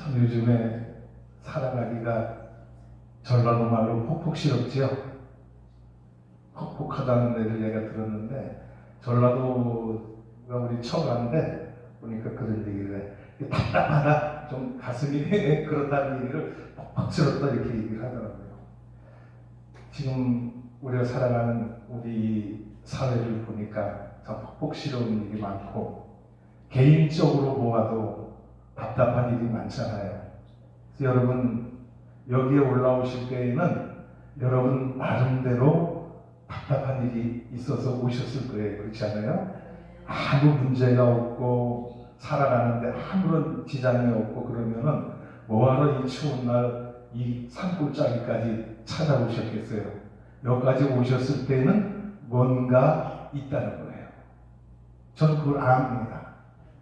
참 요즘에 살아가기가 전라도 말로 폭폭시럽지요. 폭폭하다는 얘기를 내가 들었는데, 전라도가 우리 처가인데 보니까 그런 얘기를 해. 답답하다, 좀 가슴이 그렇다는 얘기를 폭폭스럽다 이렇게 얘기를 하더라고요. 지금 우리가 살아가는 우리 사회를 보니까 참 폭폭스러운 일이 많고, 개인적으로 보아도 답답한 일이 많잖아요. 그래서 여러분 여기에 올라오실 때에는 여러분 나름대로 답답한 일이 있어서 오셨을 거예요. 그렇지 않아요? 아무 문제가 없고 살아가는데 아무런 지장이 없고 그러면은 뭐하러 이 추운 날 이 산골짜기까지 찾아오셨겠어요? 여기까지 오셨을 때는 뭔가 있다는 거예요. 저는 그걸 압니다.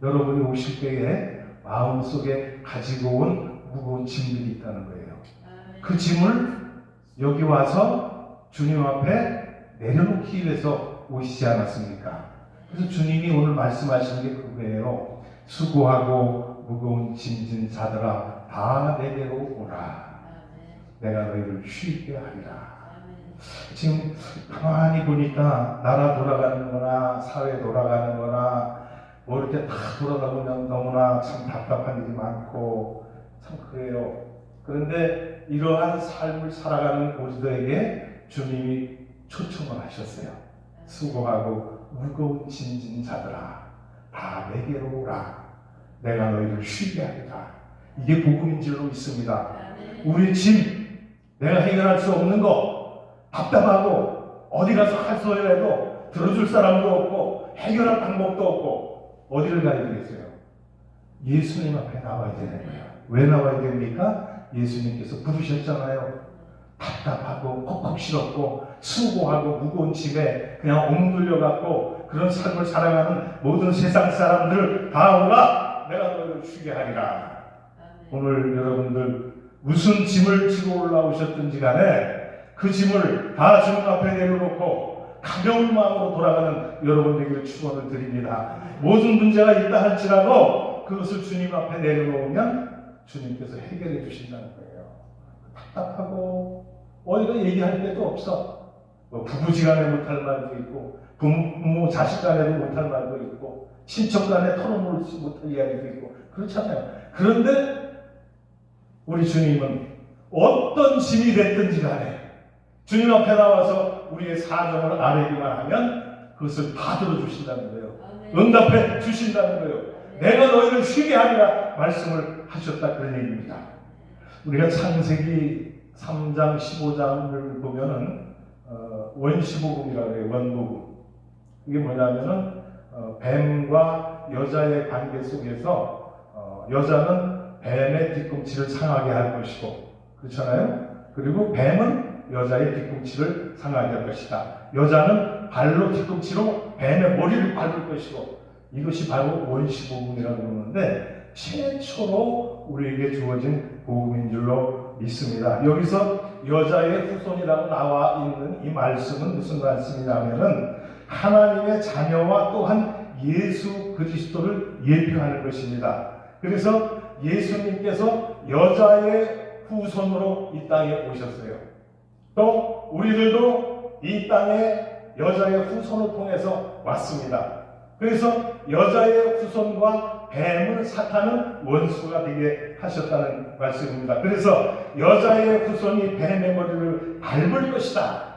여러분이 오실 때에 마음속에 가지고 온 무거운 짐들이 있다는 거예요. 그 짐을 여기 와서 주님 앞에 내려놓기 위해서 오시지 않았습니까? 그래서 주님이 오늘 말씀하시는 게 그거예요. 수고하고 무거운 짐진 자들아 다 내게로 오라. 내가 너희를 쉬게 하리라. 지금 가만히 보니까 나라 돌아가는 거나 사회 돌아가는 거나 뭐 이렇게 다 돌아가보면 너무나 참 답답한 일이 많고 참 그래요. 그런데 이러한 삶을 살아가는 우리들에게 주님이 초청을 하셨어요. 수고하고 무거운 짐진 자들아 다 내게로 오라. 내가 너희를 쉬게 하리라. 이게 복음인 줄로 있습니다. 우리 짐, 내가 해결할 수 없는 거, 답답하고 어디 가서 할소리 해도 들어줄 사람도 없고 해결할 방법도 없고 어디를 가야 되겠어요? 예수님 앞에 나와야 되는 거예요. 왜 나와야 됩니까? 예수님께서 부르셨잖아요. 답답하고 콕콕시럽고 수고하고 무거운 짐에 그냥 옮돌려갖고 그런 삶을 살아가는 모든 세상 사람들을 다 오라. 내가 너희를 쉬게 하리라. 오늘 여러분들 무슨 짐을 지고 올라오셨든지 간에 그 짐을 다 주님 앞에 내려놓고 가벼운 마음으로 돌아가는 여러분에게 축원을 드립니다. 모든 문제가 있다 할지라도 그것을 주님 앞에 내려놓으면 주님께서 해결해 주신다는 거예요. 답답하고 어디가 얘기할 데도 없어. 뭐 부부지간에 못할 말도 있고 부모 자식 간에도 못할 말도 있고 친척 간에 털어놓지 못할 이야기도 있고 그렇잖아요. 그런데 우리 주님은 어떤 짐이 됐든지 간에 주님 앞에 나와서 우리의 사정을 아뢰기만 하면 그것을 다 들어주신다는 거예요. 응답해 주신다는 거예요. 내가 너희를 쉬게 하리라 말씀을 하셨다 그런 얘기입니다. 우리가 창세기 3장 15장을 보면은 원시복음이라고 해요. 원복음. 이게 뭐냐면은 뱀과 여자의 관계 속에서 여자는 뱀의 뒤꿈치를 상하게 할 것이고 그렇잖아요. 그리고 뱀은 여자의 뒤꿈치를 상하게 할 것이다. 여자는 발로 뒤꿈치로 뱀의 머리를 밟을 것이고 이것이 바로 원시복음이라고 그러는데 최초로 우리에게 주어진 복음인 줄로 믿습니다. 여기서 여자의 후손이라고 나와 있는 이 말씀은 무슨 말씀이냐면은 하나님의 자녀와 또한 예수 그리스도를 예표하는 것입니다. 그래서 예수님께서 여자의 후손으로 이 땅에 오셨어요. 또 우리들도 이 땅에 여자의 후손을 통해서 왔습니다. 그래서 여자의 후손과 뱀은 사탄은 원수가 되게 하셨다는 말씀입니다. 그래서 여자의 후손이 뱀의 머리를 밟을 것이다.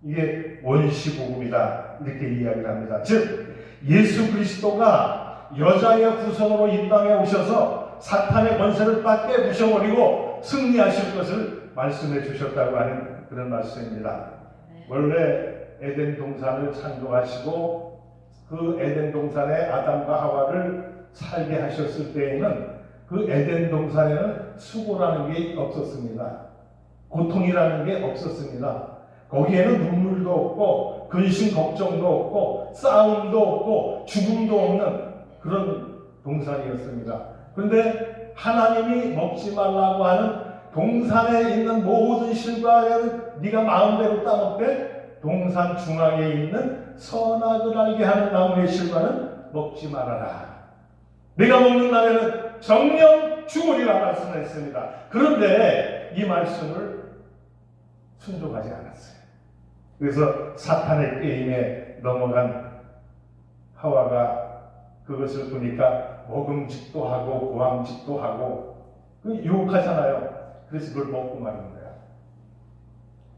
이게 원시복음이다. 이렇게 이야기를 합니다. 즉 예수 그리스도가 여자의 후손으로 이 땅에 오셔서 사탄의 권세를 빡게 부셔버리고 승리하실 것을 말씀해 주셨다고 하는 그런 말씀입니다. 원래 에덴 동산을 창조하시고 그 에덴 동산에 아담과 하와를 살게 하셨을 때에는 그 에덴 동산에는 수고라는 게 없었습니다. 고통이라는 게 없었습니다. 거기에는 눈물도 없고 근심 걱정도 없고 싸움도 없고 죽음도 없는 그런 동산이었습니다. 그런데 하나님이 먹지 말라고 하는 동산에 있는 모든 실과는 네가 마음대로 따먹되 동산 중앙에 있는 선악을 알게 하는 나무의 실과는 먹지 말아라. 네가 먹는 날에는 정녕 죽으리라 말씀했습니다. 그런데 이 말씀을 순종하지 않았어요. 그래서 사탄의 게임에 넘어간 하와가 그것을 보니까 먹음직도 하고 고함직도 하고 유혹하잖아요. 그래서 그걸 먹고 마는 거야.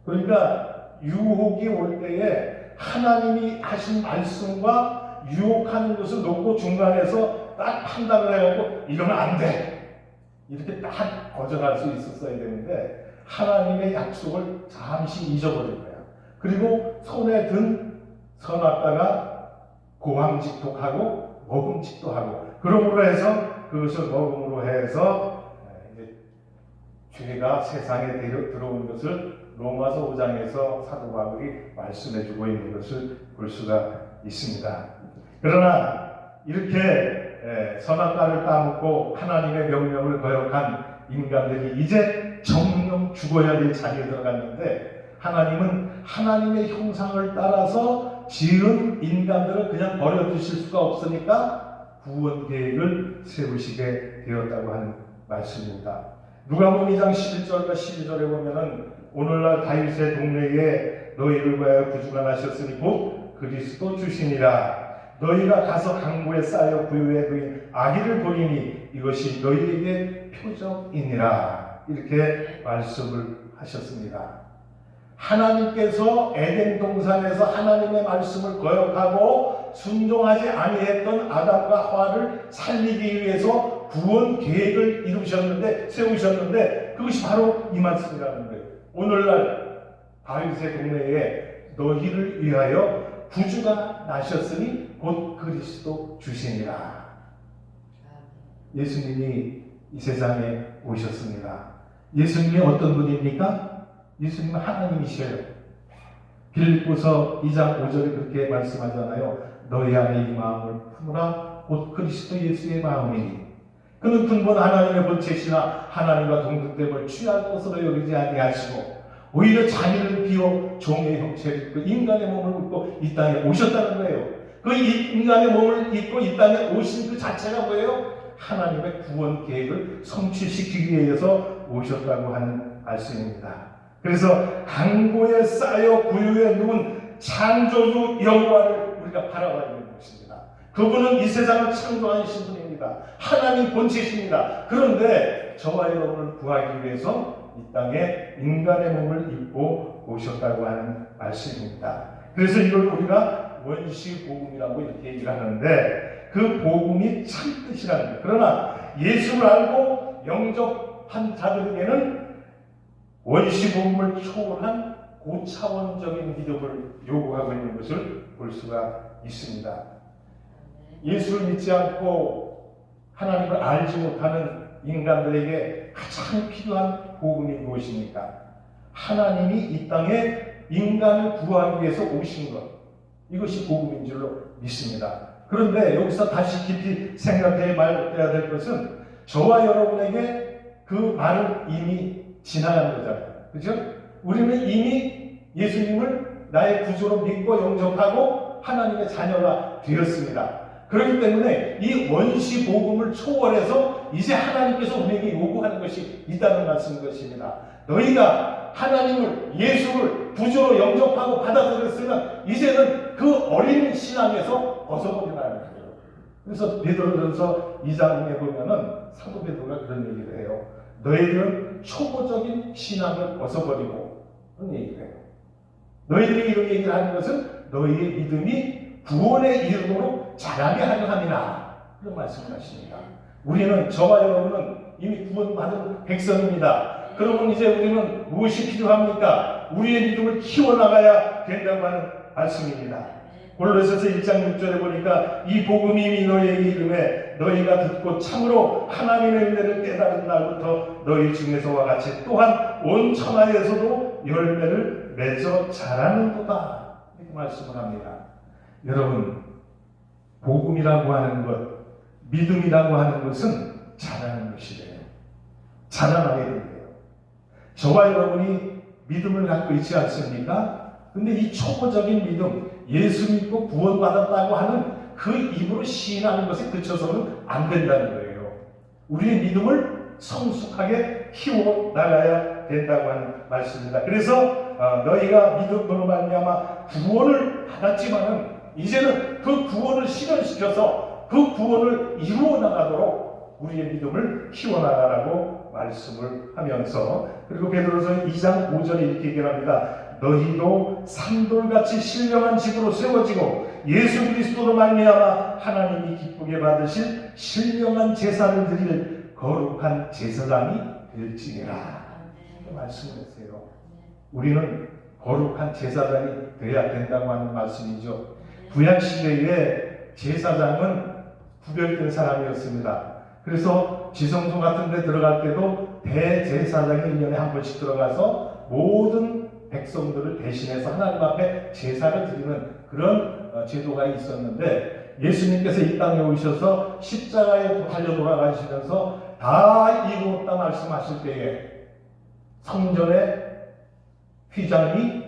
그러니까 유혹이 올 때에 하나님이 하신 말씀과 유혹하는 것을 놓고 중간에서 딱 판단을 해갖고 이러면 안 돼, 이렇게 딱 거절할 수 있었어야 되는데 하나님의 약속을 잠시 잊어버린 거야. 그리고 손에 든 선악과가 고함직독하고 먹음직도하고, 그러므로 해서 그것을 먹음으로 해서 이제 죄가 세상에 들어온 것을 로마서 5장에서 사도 바울이 말씀해주고 있는 것을 볼 수가 있습니다. 그러나 이렇게 선악과를 따먹고 하나님의 명령을 거역한 인간들이 이제 정령 죽어야 될 자리에 들어갔는데, 하나님은 하나님의 형상을 따라서 지은 인간들을 그냥 버려두실 수가 없으니까 구원 계획을 세우시게 되었다고 하는 말씀입니다. 누가복음 2장 11절과 12절에 보면은 오늘날 다윗의 동네에 너희를 위하여 구주가 나셨으니 곧 그리스도 주시니라. 너희가 가서 강고에 쌓여 부유에 두인 아기를 보리니 이것이 너희에게 표적이니라. 이렇게 말씀을 하셨습니다. 하나님께서 에덴 동산에서 하나님의 말씀을 거역하고 순종하지 아니했던 아담과 하와를 살리기 위해서 구원 계획을 세우셨는데 그것이 바로 이 말씀이라는 거예요. 오늘날 다윗의 동네에 너희를 위하여 구주가 나셨으니 곧 그리스도 주시니라. 예수님이 이 세상에 오셨습니다. 예수님이 어떤 분입니까? 예수님은 하나님이셔요. 빌립보서 2장 5절에 그렇게 말씀하잖아요. 너희 안에 이 마음을 품으라 곧 그리스도 예수의 마음이니 그는 근본 하나님의 본체시나 하나님과 동등됨을 취할 것으로 여기지 아니하시고 오히려 자기를 비워 종의 형체를 입고 인간의 몸을 입고 이 땅에 오셨다는 거예요. 그 인간의 몸을 입고 이 땅에 오신 그 자체가 뭐예요? 하나님의 구원 계획을 성취시키기 위해서 오셨다고 하는 말씀입니다. 그래서 강고에 쌓여 부유에 누운 창조주 여호와를 우리가 바라봐야 되는 것입니다. 그분은 이 세상을 창조하신 분입니다. 하나님 본체십니다. 그런데 저와 여러분을 구하기 위해서 이 땅에 인간의 몸을 입고 오셨다고 하는 말씀입니다. 그래서 이걸 우리가 원시복음이라고 이렇게 얘기를 하는데 그 복음이 참뜻이라는 거예요. 그러나 예수를 알고 영접한 자들에게는 원시복음을 초월한 고차원적인 믿음을 요구하고 있는 것을 볼 수가 있습니다. 예수를 믿지 않고 하나님을 알지 못하는 인간들에게 가장 필요한 복음이 무엇입니까? 하나님이 이 땅에 인간을 구하기 위해서 오신 것, 이것이 복음인 줄로 믿습니다. 그런데 여기서 다시 깊이 생각해 봐야 될 것은 저와 여러분에게 그 말은 이미 지나간 거잖아요. 그죠? 우리는 이미 예수님을 나의 구주로 믿고 영접하고 하나님의 자녀가 되었습니다. 그렇기 때문에 이 원시 복음을 초월해서 이제 하나님께서 우리에게 요구하는 것이 있다는 말씀인 것입니다. 너희가 하나님을, 예수를 구주로 영접하고 받아들였으면 이제는 그 어린 신앙에서 벗어버리라는 거예요. 그래서 베드로전서 2장에 보면은 사도 베드로가 그런 얘기를 해요. 너희들은 초보적인 신앙을 벗어버리고, 그런 얘기를 해요. 너희들이 이런 얘기를 하는 것은 너희의 믿음이 구원에 이르도록 자라게 하려 함이라. 그런 말씀을 하십니다. 우리는, 저와 여러분은 이미 구원받은 백성입니다. 그러면 이제 우리는 무엇이 필요합니까? 우리의 믿음을 키워나가야 된다고 하는 말씀입니다. 골로새서 1장 6절에 보니까 이 복음이 이미 너희에게 이름에 너희가 듣고 참으로 하나님의 은혜를 깨달은 날부터 너희 중에서와 같이 또한 온 천하에서도 열매를 맺어 자라는도다. 이렇게 말씀을 합니다. 여러분, 복음이라고 하는 것, 믿음이라고 하는 것은 자라는 것이래요. 자라나게 된대요. 저와 여러분이 믿음을 갖고 있지 않습니까? 근데 이 초보적인 믿음, 예수 믿고 구원받았다고 하는 그 입으로 시인하는 것에 그쳐서는 안 된다는 거예요. 우리의 믿음을 성숙하게 키워 나가야 된다고 하는 말씀입니다. 그래서 너희가 믿음으로 말미암아 구원을 받았지만은 이제는 그 구원을 실현시켜서 그 구원을 이루어 나가도록 우리의 믿음을 키워나가라고 말씀을 하면서, 그리고 베드로서 2장 5절에 이렇게 얘기합니다. 너희도 산돌같이 신령한 집으로 세워지고 예수 그리스도로 말미암아 하나님이 기쁘게 받으실 신령한 제사를 드릴 거룩한 제사장이 될지니라. 말씀을 했어요. 우리는 거룩한 제사장이 되어야 된다고 하는 말씀이죠. 구약시대에 제사장은 구별된 사람이었습니다. 그래서 지성소 같은 데 들어갈 때도 대제사장이 1년에 한 번씩 들어가서 모든 백성들을 대신해서 하나님 앞에 제사를 드리는 그런 제도가 있었는데, 예수님께서 이 땅에 오셔서 십자가에 달려 돌아가시면서 다 이루었다 말씀하실 때에 성전의 휘장이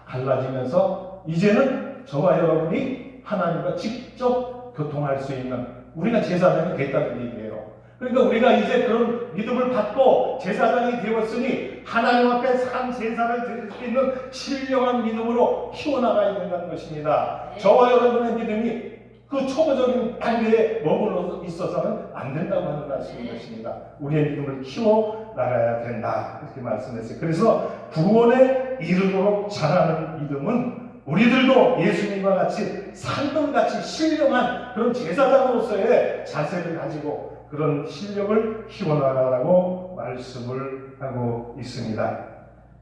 갈라지면서 이제는 저와 여러분이 하나님과 직접 교통할 수 있는 우리가 제사장이 됐다는 얘기예요. 그러니까 우리가 이제 그런 믿음을 받고 제사장이 되었으니 하나님 앞에 산 제사를 드릴 수 있는 신령한 믿음으로 키워나가야 된다는 것입니다. 저와 여러분의 믿음이 그 초보적인 단계에 머물러 있어서는 안 된다고 하는 말씀인 것입니다. 우리의 믿음을 키워나가야 된다, 이렇게 말씀했어요. 그래서 구원에 이르도록 자라는 믿음은 우리들도 예수님과 같이 산돌같이 신령한 그런 제사장으로서의 자세를 가지고 그런 실력을 키워나가라고 말씀을 하고 있습니다.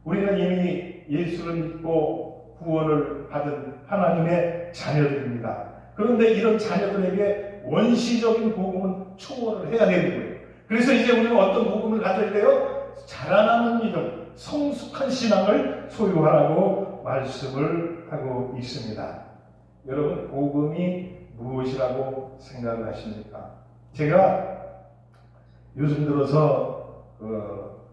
우리는 이미 예수를 믿고 구원을 받은 하나님의 자녀들입니다. 그런데 이런 자녀들에게 원시적인 복음은 초월을 해야 되는 거예요. 그래서 이제 우리는 어떤 복음을 가져야 돼요? 자라나는 믿음, 성숙한 신앙을 소유하라고 말씀을 하고 있습니다. 여러분, 복음이 무엇이라고 생각을 하십니까? 제가 요즘 들어서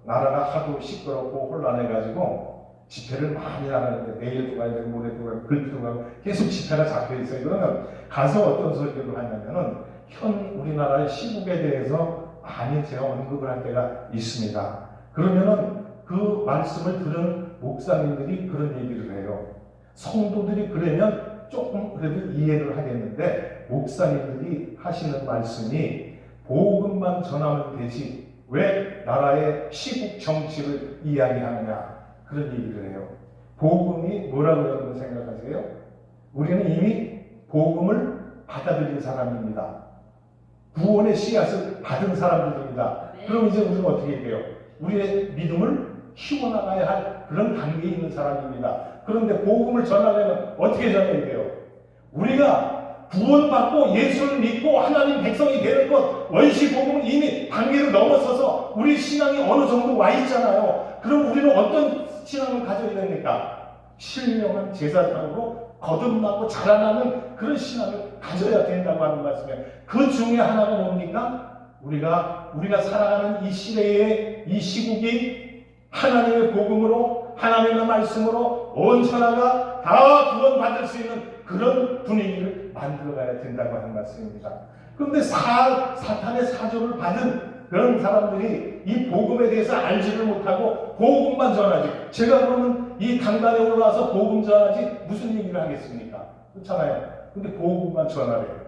나라가 하도 시끄럽고 혼란해가지고 집회를 많이 나가는데, 내일도 가야 되고 모레도 가고 글도 가고 계속 집회가 잡혀있어요. 그러면 가서 어떤 설교를 하냐면은 현 우리나라의 시국에 대해서 많이 제가 언급을 할 때가 있습니다. 그러면은 그 말씀을 들은 목사님들이 그런 얘기를 해요. 성도들이 그러면 조금 그래도 이해를 하겠는데, 목사님들이 하시는 말씀이 복음만 전하면 되지 왜 나라의 시국 정치를 이야기하느냐, 그런 얘기를 해요. 복음이 뭐라고 여러분 생각하세요? 우리는 이미 복음을 받아들인 사람입니다. 구원의 씨앗을 받은 사람들입니다. 그럼 이제 우리는 어떻게 해요? 우리의 믿음을 키워나가야 할 그런 단계에 있는 사람입니다. 그런데 복음을 전하려면 어떻게 전해야 돼요? 우리가 구원받고 예수를 믿고 하나님 백성이 되는 것, 원시 복음은 이미 단계를 넘어서서 우리 신앙이 어느 정도 와 있잖아요. 그럼 우리는 어떤 신앙을 가져야 됩니까? 신령한 제사장으로 거듭나고 자라나는 그런 신앙을 가져야 된다고 하는 말씀이에요. 그 중에 하나가 뭡니까? 우리가 살아가는 이 시대의 이 시국이 하나님의 복음으로, 하나님의 말씀으로 온 천하가 다 구원받을 수 있는 그런 분위기를 만들어가야 된다고 하는 말씀입니다. 그런데 사탄의 사조를 받은 그런 사람들이 이 복음에 대해서 알지를 못하고 복음만 전하지, 제가 그러면 이 강단에 올라와서 복음 전하지 무슨 얘기를 하겠습니까? 그렇잖아요. 근데 복음만 전하래요.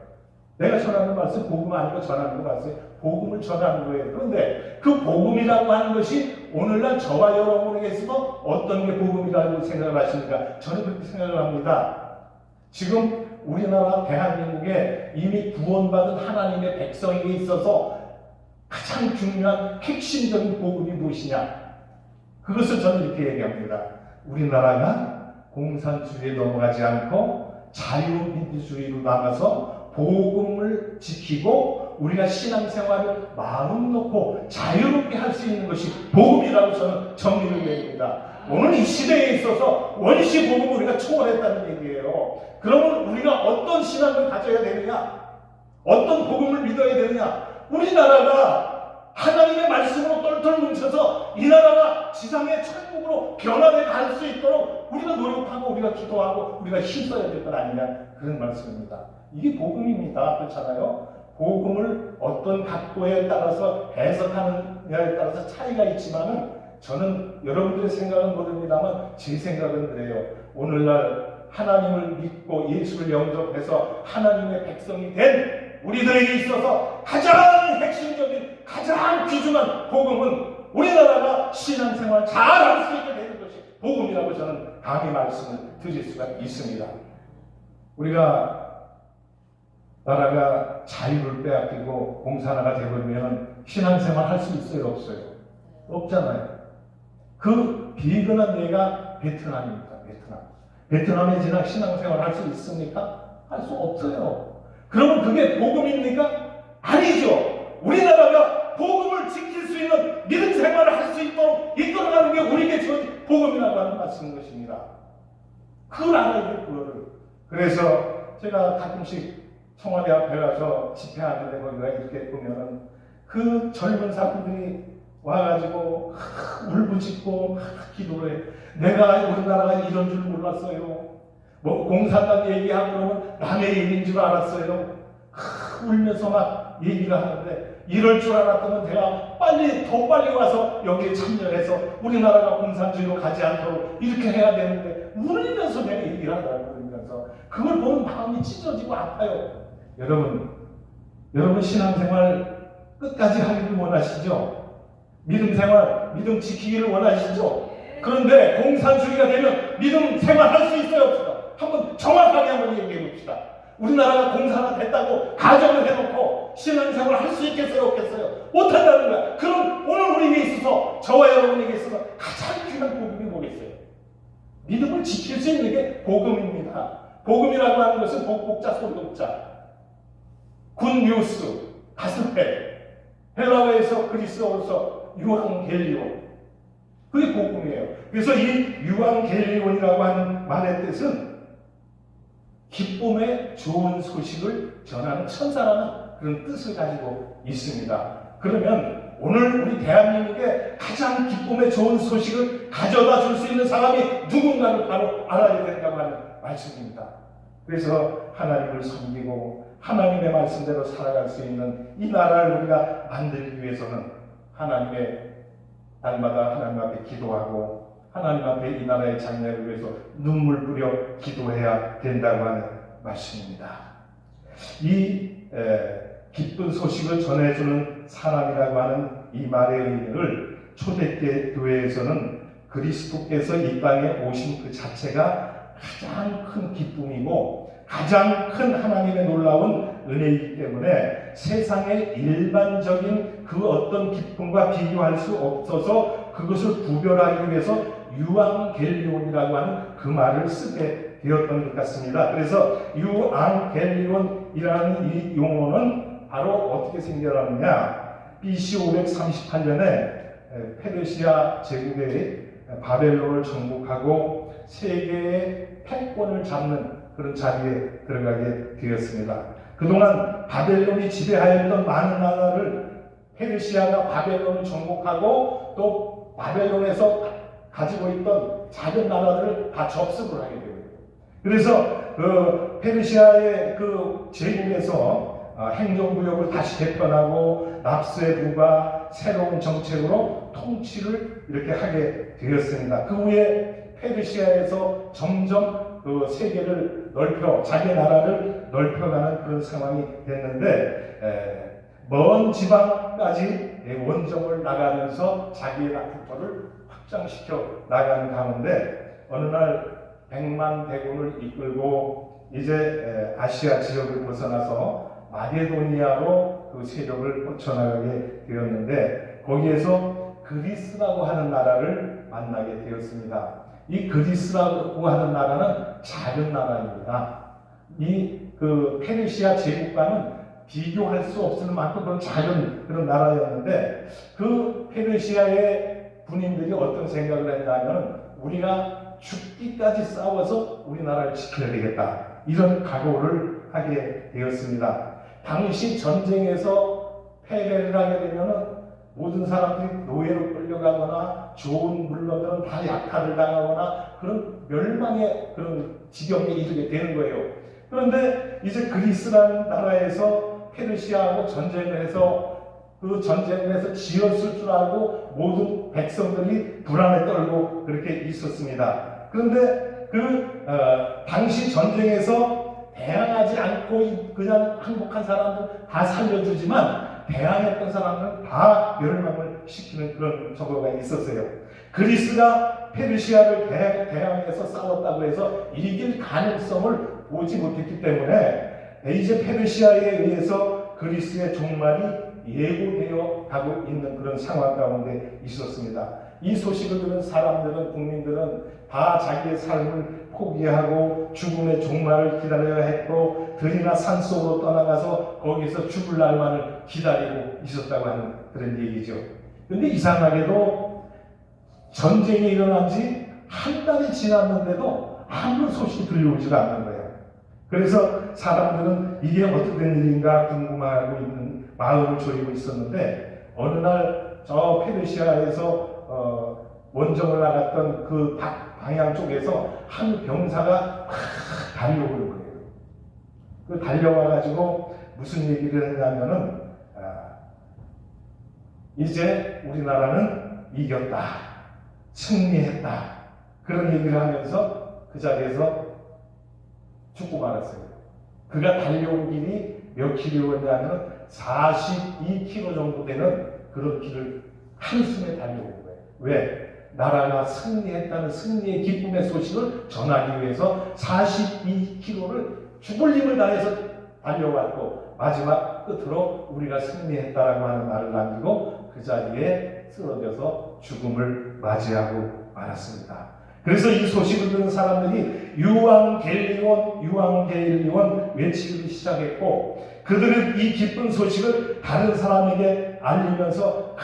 내가 전하는 말씀 복음 아니고 전하는 거 맞아요? 복음을 전하는 거예요. 그런데 그 복음이라고 하는 것이 오늘날 저와 여러분에게 있어서 어떤 게 복음이라고 생각을 하십니까? 저는 그렇게 생각을 합니다. 지금 우리나라 대한민국에 이미 구원받은 하나님의 백성에게 있어서 가장 중요한 핵심적인 복음이 무엇이냐? 그것을 저는 이렇게 얘기합니다. 우리나라가 공산주의에 넘어가지 않고 자유민주주의로 나가서 복음을 지키고 우리가 신앙생활을 마음 놓고 자유롭게 할 수 있는 것이 복음이라고 저는 정리를 내립니다. 오늘 이 시대에 있어서 원시 복음을 우리가 초월했다는 얘기예요. 그러면 우리가 어떤 신앙을 가져야 되느냐? 어떤 복음을 믿어야 되느냐? 우리나라가 하나님의 말씀으로 똘똘 뭉쳐서 이 나라가 지상의 천국으로 변화돼 갈 수 있도록 우리가 노력하고 우리가 기도하고 우리가 힘써야 될 것 아니냐, 그런 말씀입니다. 이게 복음입니다. 그렇잖아요. 복음을 어떤 각도에 따라서 해석하느냐에 따라서 차이가 있지만은 저는 여러분들의 생각은 모릅니다만 제 생각은 그래요. 오늘날 하나님을 믿고 예수를 영접해서 하나님의 백성이 된 우리들에게 있어서 가장 핵심적인, 가장 귀중한 복음은 우리나라가 신앙생활 잘할 수 있게 되는 것이 복음이라고 저는 감히 말씀을 드릴 수가 있습니다. 우리가 나라가 자유를 빼앗기고 공산화가 되버리면 신앙생활 할 수 있어요? 없어요? 없잖아요. 그 비근한 예가 베트남입니다. 베트남에 지나 신앙생활 할 수 있습니까? 할 수 없어요. 그러면 그게 복음입니까? 아니죠. 우리나라가 복음을 지킬 수 있는 믿음 생활을 할 수 있도록 이끌어가는 게 우리에게 주어진 복음이라고 하는 말씀인 것입니다. 그걸 알아야 돼요, 그거를. 그래서 제가 가끔씩 청와대 앞에 가서 집회하는데 거기가 이렇게 보면은 그 젊은 사람들이 와가지고 울부짖고 막 기도를 해. 내가 우리나라가 이런 줄 몰랐어요. 뭐 공산당 얘기하고 그러면 남의 얘기인 줄 알았어요. 울면서 막 얘기를 하는데 이럴 줄 알았다면 내가 더 빨리 와서 여기에 참여해서 우리나라가 공산주의로 가지 않도록 이렇게 해야 되는데 울면서 내가 얘기를 하더라고요. 그러면서 그걸 보면 마음이 찢어지고 아파요. 여러분 신앙생활 끝까지 하기를 원하시죠? 믿음생활, 믿음 지키기를 원하시죠? 그런데 공산주의가 되면 믿음 생활 할 수 있어요? 없어요? 한번 정확하게 한번 얘기해 봅시다. 우리나라가 공산화 됐다고 가정을 해놓고 신앙생활 할 수 있겠어요? 없겠어요? 못한다는 거야. 그럼 오늘 우리에게 있어서, 저와 여러분에게 있어서 가장 귀한 복음이 뭐겠어요? 믿음을 지킬 수 있는 게 복음입니다. 복음이라고 하는 것은 복자, 소독자, 굿뉴스, 가스펠, 헬라어에서 그리스어로서 유앙겔리온, 그게 복음이에요. 그래서 이 유앙겔리온이라고 하는 말의 뜻은 기쁨의 좋은 소식을 전하는 천사라는 그런 뜻을 가지고 있습니다. 그러면 오늘 우리 대한민국에 가장 기쁨의 좋은 소식을 가져다 줄 수 있는 사람이 누군가를 바로 알아야 된다고 하는 말씀입니다. 그래서 하나님을 섬기고 하나님의 말씀대로 살아갈 수 있는 이 나라를 우리가 만들기 위해서는 하나님의 날마다 하나님 앞에 기도하고 하나님 앞에 이 나라의 장래를 위해서 눈물 뿌려 기도해야 된다고 하는 말씀입니다. 이 기쁜 소식을 전해주는 사람이라고 하는 이 말의 의미를 초대교회 교회에서는 그리스도께서 이 땅에 오신 그 자체가 가장 큰 기쁨이고 가장 큰 하나님의 놀라운 은혜이기 때문에 세상의 일반적인 그 어떤 기쁨과 비교할 수 없어서 그것을 구별하기 위해서 유앙겔리온이라고 하는 그 말을 쓰게 되었던 것 같습니다. 그래서 유앙겔리온이라는 이 용어는 바로 어떻게 생겨났느냐, BC 538년에 페르시아 제국의 바벨론을 정복하고 세계의 패권을 잡는 그런 자리에 들어가게 되었습니다. 그동안 바벨론이 지배하였던 많은 나라를 페르시아가 바벨론을 정복하고 또 바벨론에서 가지고 있던 작은 나라들을 다 접습을 하게 되어요. 그래서 그 페르시아의 그 제국에서 행정구역을 다시 개편하고 납세 부과 새로운 정책으로 통치를 이렇게 하게 되었습니다. 그 후에 페르시아에서 점점 그 세계를 자기 나라를 넓혀가는 그런 상황이 됐는데 먼 지방까지 원정을 나가면서 자기의 국토를 확장시켜 나가는 가운데 어느 날 100만 대군을 이끌고 이제 아시아 지역을 벗어나서 마게도니아로 그 세력을 뻗쳐나가게 되었는데 거기에서 그리스라고 하는 나라를 만나게 되었습니다. 이 그리스라고 하는 나라는 작은 나라입니다. 이 그 페르시아 제국과는 비교할 수 없을 만큼 그런 작은 그런 나라였는데 그 페르시아의 군인들이 어떤 생각을 했냐면 우리가 죽기까지 싸워서 우리나라를 지켜야 되겠다, 이런 각오를 하게 되었습니다. 당시 전쟁에서 패배를 하게 되면 모든 사람들이 노예로 끌려가거나 좋은 물건들은 다 약탈을 당하거나 그런 멸망의 그런 지경에 이르게 되는 거예요. 그런데 이제 그리스라는 나라에서 페르시아하고 전쟁을 해서 그 전쟁을 해서 지었을 줄 알고 모든 백성들이 불안에 떨고 그렇게 있었습니다. 그런데 당시 전쟁에서 대항하지 않고 그냥 항복한 사람들 다 살려주지만 대항했던 사람들은 다 멸망을 시키는 그런 저거가 있었어요. 그리스가 페르시아를 대항해서 싸웠다고 해서 이길 가능성을 보지 못했기 때문에 이제 페르시아에 의해서 그리스의 종말이 예고되어 가고 있는 그런 상황 가운데 있었습니다. 이 소식을 들은 사람들은, 국민들은 다 자기의 삶을 포기하고 죽음의 종말을 기다려야 했고 들이나 산속으로 떠나가서 거기서 죽을 날만을 기다리고 있었다고 하는 그런 얘기죠. 그런데 이상하게도 전쟁이 일어난 지 한 달이 지났는데도 아무 소식이 들려오지가 않는 거예요. 그래서 사람들은 이게 어떻게 된 일인가 궁금해하고 있는 마음을 졸이고 있었는데 어느 날 저 페르시아에서 원정을 나갔던 그 방향 쪽에서 한 병사가 막 달려오는 거예요. 그 달려와가지고 무슨 얘기를 했냐면은 이제 우리나라는 이겼다, 승리했다, 그런 얘기를 하면서 그 자리에서 죽고 말았어요. 그가 달려온 길이 몇 킬로였냐면 42km 정도 되는 그런 길을 한숨에 달려온 거예요. 왜? 나라가 승리했다는 승리의 기쁨의 소식을 전하기 위해서 42km를 죽을 힘을 다해서 달려왔고 마지막 끝으로 우리가 승리했다라고 하는 말을 남기고 그 자리에 쓰러져서 죽음을 맞이하고 말았습니다. 그래서 이 소식을 듣는 사람들이 유앙겔리온 외치기 시작했고 그들은 이 기쁜 소식을 다른 사람에게 알리면서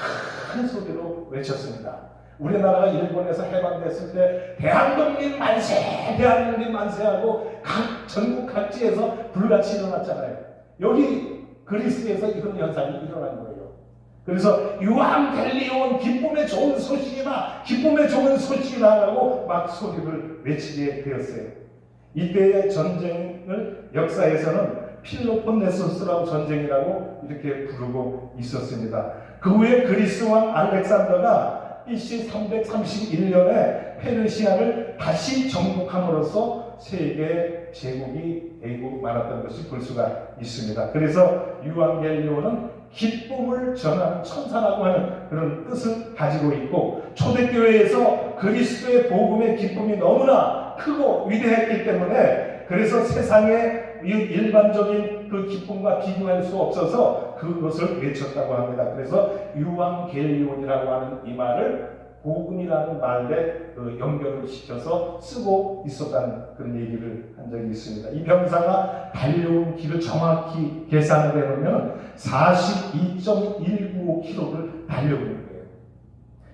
큰 소리로 외쳤습니다. 우리나라가 일본에서 해방됐을 때 대한독립 만세! 대한독립 만세하고 전국 각지에서 불같이 일어났잖아요. 여기 그리스에서 이런 현상이 일어난 거예요. 그래서 유앙겔리온 기쁨의 좋은 소식이다, 기쁨의 좋은 소식이다라고 막 소리를 외치게 되었어요. 이때의 전쟁을 역사에서는 필로폰네소스라고 전쟁이라고 이렇게 부르고 있었습니다. 그 후에 그리스 왕 알렉산더가 BC 331년에 페르시아를 다시 정복함으로써 세계 제국이 되고 말았던 것을 볼 수가 있습니다. 그래서 유앙겔리온은 기쁨을 전하는 천사라고 하는 그런 뜻을 가지고 있고 초대교회에서 그리스도의 복음의 기쁨이 너무나 크고 위대했기 때문에 그래서 세상의 일반적인 그 기쁨과 비교할 수 없어서 그것을 외쳤다고 합니다. 그래서 유앙겔리온이라고 하는 이 말을 복음이라는 말에 연결을 시켜서 쓰고 있었다는 그런 얘기를 한 적이 있습니다. 이 병사가 달려온 길을 정확히 계산을 해보면 42.195km를 달려온 거예요.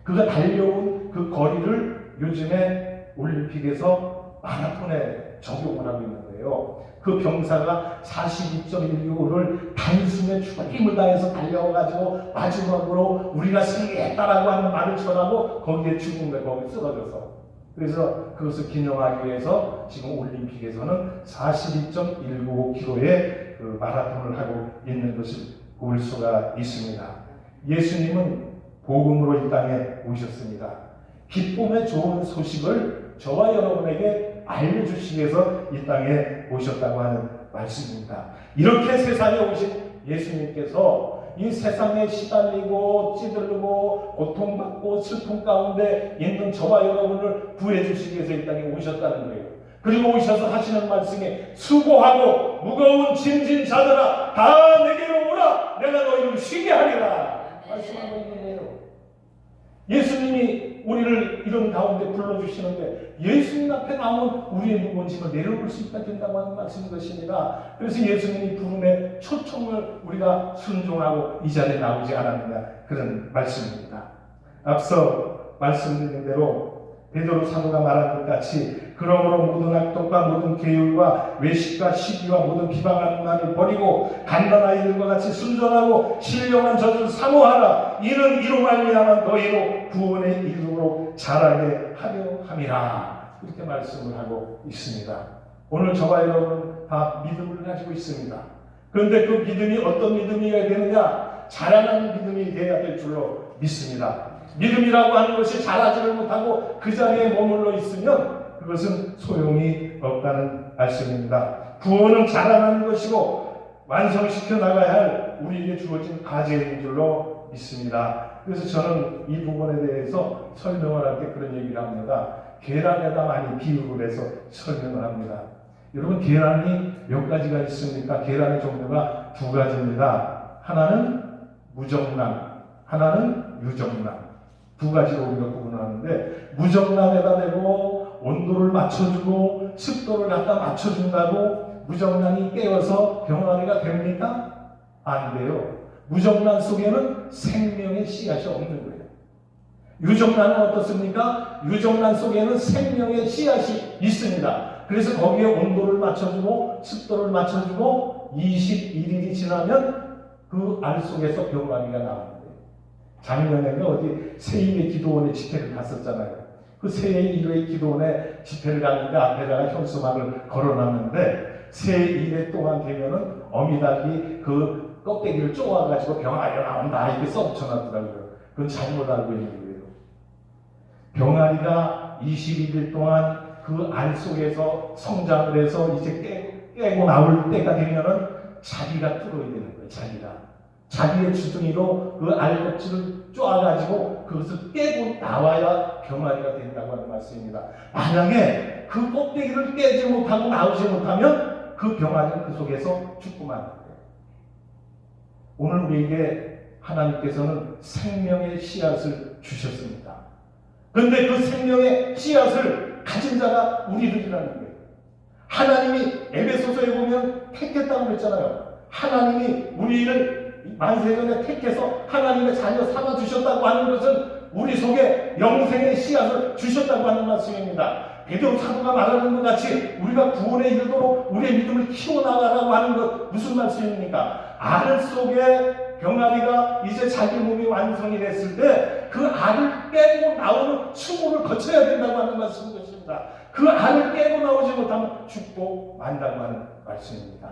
그가 달려온 그 거리를 요즘에 올림픽에서 마라톤에 적용을 하고 있는 거예요. 그 병사가 42.195를 단숨에 죽을 힘을 다해서 달려가지고 마지막으로 우리가 승리했다라고 하는 말을 전하고 거기에 죽은 거예요. 거기 쓰러져서. 그래서 그것을 기념하기 위해서 지금 올림픽에서는 42.195km의 그 마라톤을 하고 있는 것을 볼 수가 있습니다. 예수님은 복음으로 이 땅에 오셨습니다. 기쁨의 좋은 소식을 저와 여러분에게 알려주시기 위해서 이 땅에 오셨다고 하는 말씀입니다. 이렇게 세상에 오신 예수님께서 이 세상에 시달리고 찌들고 고통받고 슬픔 가운데 있는 저와 여러분을 구해주시기 위해서 이 땅에 오셨다는 거예요. 그리고 오셔서 하시는 말씀에 수고하고 무거운 짐진 자들아 다 내게로 오라 내가 너희를 쉬게 하리라 말씀하고 있는데요. 예수님이 우리를 이런 가운데 불러주시는데 예수님 앞에 나오면 우리의 무거운 짐을 내려놓을 수 있게 된다고 하는 말씀인 것입니다. 그래서 예수님이 부름의 초청을 우리가 순종하고 이 자리에 나오지 않았느냐 그런 말씀입니다. 앞서 말씀드린 대로 베드로 사도가 말한 것 같이 그러므로 모든 악독과 모든 계율과 외식과 시기와 모든 비방하는 말을 버리고 갓난아이들과 같이 순전하고 신령한 젖을 사모하라. 이는 이로 말미암아 너희로 구원의 이름으로 자라게 하려 함이라. 이렇게 말씀을 하고 있습니다. 오늘 저와 여러분 다 믿음을 가지고 있습니다. 그런데 그 믿음이 어떤 믿음이어야 되느냐? 자라나는 믿음이 되어야 될 줄로 믿습니다. 믿음이라고 하는 것이 자라지를 못하고 그 자리에 머물러 있으면 그것은 소용이 없다는 말씀입니다. 구원은 자라나는 것이고 완성시켜 나가야 할 우리에게 주어진 과제인 줄로 믿습니다. 그래서 저는 이 부분에 대해서 설명을 할 때 그런 얘기를 합니다. 계란에다 많이 비유를 해서 설명을 합니다. 여러분, 계란이 몇 가지가 있습니까? 계란의 종류가 두 가지입니다. 하나는 무정란, 하나는 유정란. 두 가지로 우리가 구분하는데, 무정란에다 대고 온도를 맞춰주고 습도를 갖다 맞춰준다고 무정란이 깨어서 병아리가 됩니까? 안 돼요. 무정란 속에는 생명의 씨앗이 없는 거예요. 유정란은 어떻습니까? 유정란 속에는 생명의 씨앗이 있습니다. 그래서 거기에 온도를 맞춰주고 습도를 맞춰주고 21일이 지나면 그 알 속에서 병아리가 나오는 거예요. 작년에 어디 새1회 기도원에 집회를 갔었잖아요. 그 새1회 기도원에 집회를 갔는데 앞에다가 현수막을 걸어놨는데 새1회 동안 되면은 어미닭이 그 껍데기를 쪼아가지고 병아리가 나온다 이렇게 써붙여놨더라고요. 그건 잘못 알고 있는 거예요. 병아리가 21일 동안 그 알 속에서 성장을 해서 이제 깨고 나올 때가 되면은 자기가 뚫어야 되는 거예요. 자기의 주둥이로 그 알 껍질을 쪼아가지고 그것을 깨고 나와야 병아리가 된다고 하는 말씀입니다. 만약에 그 껍데기를 깨지 못하고 나오지 못하면 그 병아리는 그 속에서 죽고만 합니다. 오늘 우리에게 하나님께서는 생명의 씨앗을 주셨습니다. 그런데 그 생명의 씨앗을 가진 자가 우리들이라는 거예요. 하나님이 에베소서에 보면 택했다고 그랬잖아요. 하나님이 우리를 만세전에 택해서 하나님의 자녀 삼아주셨다고 하는 것은 우리 속에 영생의 씨앗을 주셨다고 하는 말씀입니다. 베드로 사도가 말하는 것 같이 우리가 구원에 이르도록 우리의 믿음을 키워나가라고 하는 것 무슨 말씀입니까? 알 속에 병아리가 이제 자기 몸이 완성이 됐을 때 그 알을 깨고 나오는 수고를 거쳐야 된다고 하는 말씀인 것입니다. 그 알을 깨고 나오지 못하면 죽고 만다고 하는 말씀입니다.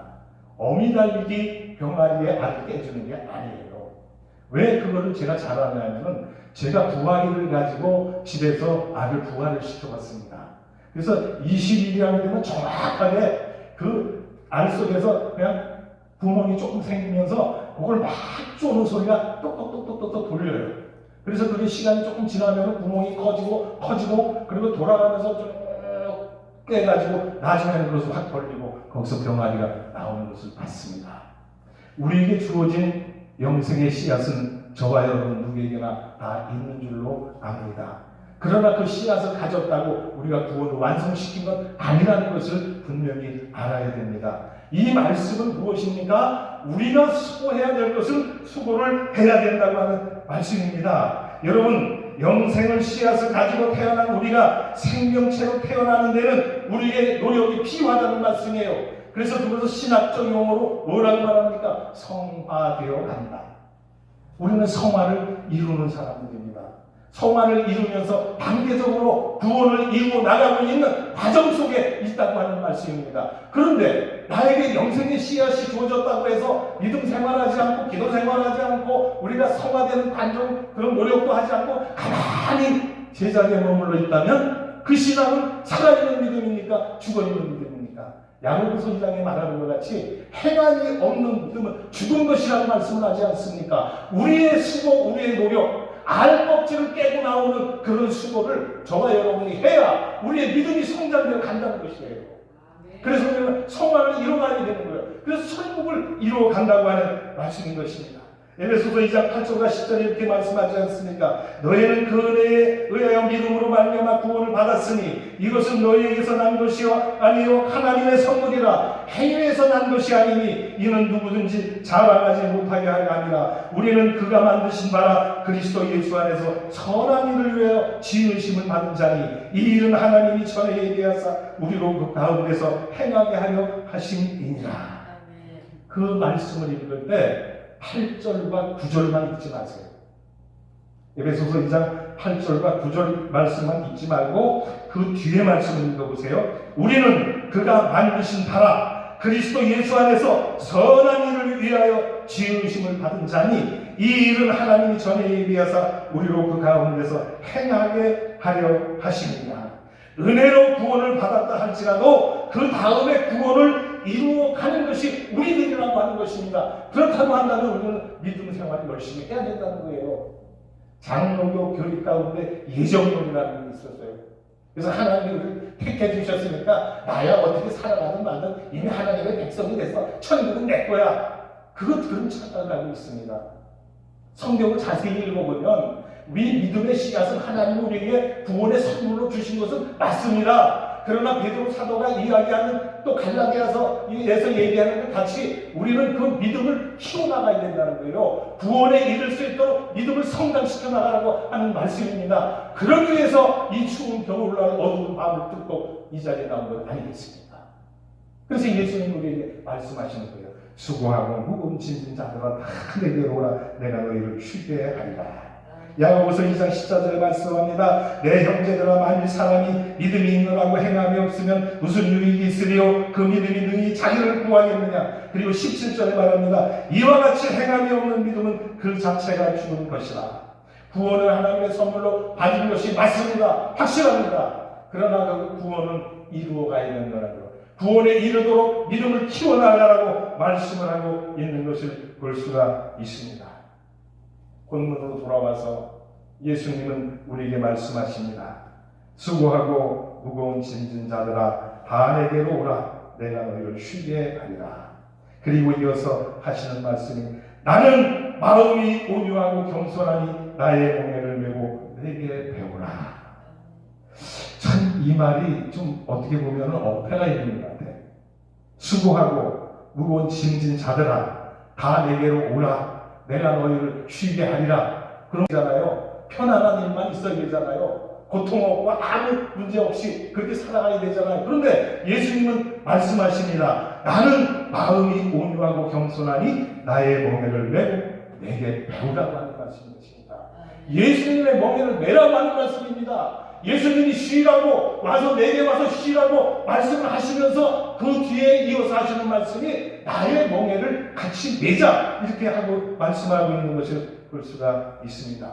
어미달리기 병아리의 알을 깨주는 게 아니에요. 왜 그거를 제가 잘하냐면은 제가 부화기를 가지고 집에서 알을 부화를 시켜봤습니다. 그래서 21일이 되면 정확하게 그 알 속에서 그냥 구멍이 조금 생기면서 그걸 막 쪼는 소리가 똑똑똑똑똑 돌려요. 그래서 그게 시간이 조금 지나면 구멍이 커지고 그리고 돌아가면서 쭉 깨가지고 나중에는 그것을 확 벌리고 거기서 병아리가 나오는 것을 봤습니다. 우리에게 주어진 영생의 씨앗은 저와 여러분 누구에게나 다 있는 줄로 압니다. 그러나 그 씨앗을 가졌다고 우리가 구원을 완성시킨 건 아니라는 것을 분명히 알아야 됩니다. 이 말씀은 무엇입니까? 우리가 수고해야 될 것은 수고를 해야 된다고 하는 말씀입니다. 여러분, 영생을 씨앗을 가지고 태어난 우리가 생명체로 태어나는 데는 우리의 노력이 필요하다는 말씀이에요. 그래서 그것을 신학적 용어로 뭐라고 말합니까? 성화되어 간다. 우리는 성화를 이루는 사람들입니다. 성화를 이루면서 단계적으로 구원을 이루어 나가고 있는 과정 속에 있다고 하는 말씀입니다. 그런데 나에게 영생의 씨앗이 주어졌다고 해서 믿음 생활하지 않고 기도 생활하지 않고 우리가 성화되는 관종 그런 노력도 하지 않고 가만히 제자리에 머물러 있다면 그 신앙은 살아있는 믿음입니까? 죽어있는 믿음입니까? 야고보서 2장에 말하는 것 같이 행함이 없는 믿음은 죽은 것이라고 말씀을 하지 않습니까? 우리의 수고, 우리의 노력, 알 껍질을 깨고 나오는 그런 수고를 저와 여러분이 해야 우리의 믿음이 성장되어 간다는 것이에요. 그래서 우리는 성화를 이루어가야 되는 거예요. 그래서 천국을 이루어 간다고 하는 말씀인 것입니다. 에베소서 2장 8절과 10절에 이렇게 말씀하지 않습니까? 너희는 그 은혜에 의하여 믿음으로 말미암아 구원을 받았으니 이것은 너희에게서 난 것이 아니요 하나님의 선물이라. 행위에서 난 것이 아니니 이는 누구든지 자랑하지 못하게 하려 함이라. 우리는 그가 만드신 바라 그리스도 예수 안에서 선한 일을 위하여 지으심을 받은 자니 이 일은 하나님이 전에 예비하사 우리로 그 가운데서 행하게 하려 하심이니라. 그 말씀을 읽을 때 8절과 9절만 읽지 마세요. 에베소서 2장 8절과 9절 말씀만 읽지 말고 그 뒤에 말씀을 읽어보세요. 우리는 그가 만드신 바라 그리스도 예수 안에서 선한 일을 위하여 지으심을 받은 자니 이 일은 하나님이 전에 예비하사 우리로 그 가운데서 행하게 하려 하심이냐. 은혜로 구원을 받았다 할지라도 그 다음에 구원을 이루어가는 것이 우리들이라고 하는 것입니다. 그렇다고 한다면 우리는 믿음 생활을 열심히 해야 된다는 거예요. 장로교 교리 가운데 예정론이라는 게 있었어요. 그래서 하나님이 우리를 택해 주셨으니까 나야 어떻게 살아가든 말든 이미 하나님의 백성이 돼서 천국은 내 거야. 그런 착각을 하고 있습니다. 성경을 자세히 읽어보면 우리 믿음의 씨앗은 하나님이 우리에게 구원의 선물로 주신 것은 맞습니다. 그러나 베드로 사도가 이야기하는 또 갈라디아서에서 얘기하는 것 같이 우리는 그 믿음을 키워나가야 된다는 거예요. 구원에 이를 수 있도록 믿음을 성장시켜 나가라고 하는 말씀입니다. 그러기 위해서 이 추운 겨울날 어두운 밤을 뚫고 이 자리에 나온 것 아니겠습니까? 그래서 예수님 우리에게 말씀하시는 거예요. 수고하고 무거운 짐진 자들아 다 내게로 오라. 내가 너희를 쉬게 하리라. 야고보서 2장 14절에 말씀합니다. 내 형제들아 만일 사람이 믿음이 있느라고 행함이 없으면 무슨 유익이 있으리요? 그 믿음이 능히 자기를 구하겠느냐. 그리고 17절에 말합니다. 이와 같이 행함이 없는 믿음은 그 자체가 죽은 것이라. 구원을 하나님의 선물로 받은 것이 맞습니다. 확실합니다. 그러나 그 구원은 이루어가야 된다는 것. 구원에 이르도록 믿음을 키워나가라고 말씀을 하고 있는 것을 볼 수가 있습니다. 본문으로 돌아와서 예수님은 우리에게 말씀하십니다. 수고하고 무거운 짐진 자들아 다 내게로 오라. 내가 너희를 쉬게 하리라. 그리고 이어서 하시는 말씀이 나는 마음이 온유하고 겸손하니 나의 멍에를 메고 내게 배우라. 참 이 말이 좀 어떻게 보면 어폐가 있는 것 같아요. 수고하고 무거운 짐진 자들아 다 내게로 오라. 내가 너희를 쉬게 하리라. 그런 거잖아요. 편안한 일만 있어야 되잖아요. 고통 없고 아무 문제 없이 그렇게 살아가야 되잖아요. 그런데 예수님은 말씀하십니다. 나는 마음이 온유하고 겸손하니 나의 멍에를 메고 내게 배우라고 하는 말씀이십니다. 예수님의 멍에를 메라고 하는 말씀입니다. 예수님이 쉬라고 와서 내게 와서 쉬라고 말씀을 하시면서 그 뒤에 이어서 하시는 말씀이 나의 멍에를 같이 매자 이렇게 하고 말씀하고 있는 것을 볼 수가 있습니다.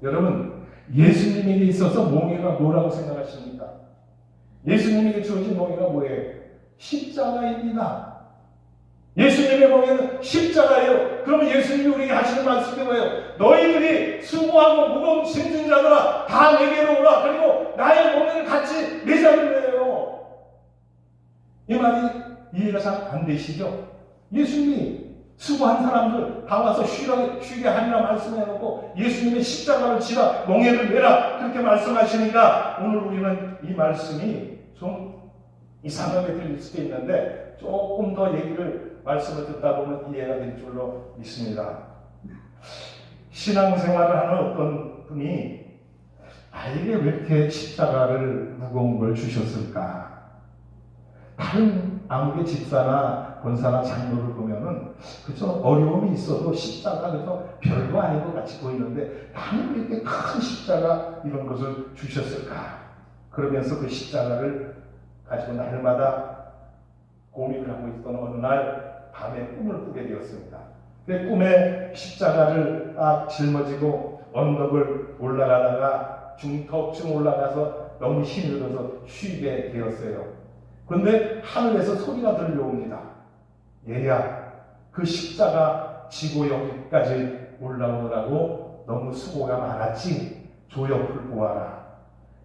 여러분 예수님에게 있어서 멍에가 뭐라고 생각하십니까? 예수님에게 주어진 멍에가 뭐예요? 십자가입니다. 예수님의 멍에는 십자가예요. 그러면 예수님이 우리에게 하시는 말씀이 뭐예요? 너희들이 수고하고 무거운 짐진 자들아 다 내게로 오라. 그리고 나의 멍에를 같이 매자는 거예요. 이 말이 이해가 잘 안 되시죠? 예수님이 수고한 사람들 다 와서 쉬게 하리라 말씀해놓고 예수님의 십자가를 지라 멍에를 메라 그렇게 말씀하시니까 오늘 우리는 이 말씀이 좀 이상하게 들릴 수도 있는데 조금 더 말씀을 듣다 보면 이해가 될 줄로 믿습니다. 신앙생활을 하는 어떤 분이 나에게 왜 이렇게 십자가를 무거운 걸 주셨을까? 다른 아무개 집사나 권사나 장로를 보면은 그저 어려움이 있어도 십자가 그래서 별거 아닌 것 같이 보이는데 나는 왜 이렇게 큰 십자가 이런 것을 주셨을까? 그러면서 그 십자가를 가지고 날마다 고민을 하고 있던 어느 날 밤에 꿈을 꾸게 되었습니다. 그 꿈에 십자가를 딱 짊어지고 언덕을 올라가다가 중턱쯤 올라가서 너무 힘이 들어서 쉬게 되었어요. 그런데 하늘에서 소리가 들려옵니다. 얘야, 그 십자가 지고 여기까지 올라오느라고 너무 수고가 많았지? 저 옆을 보아라.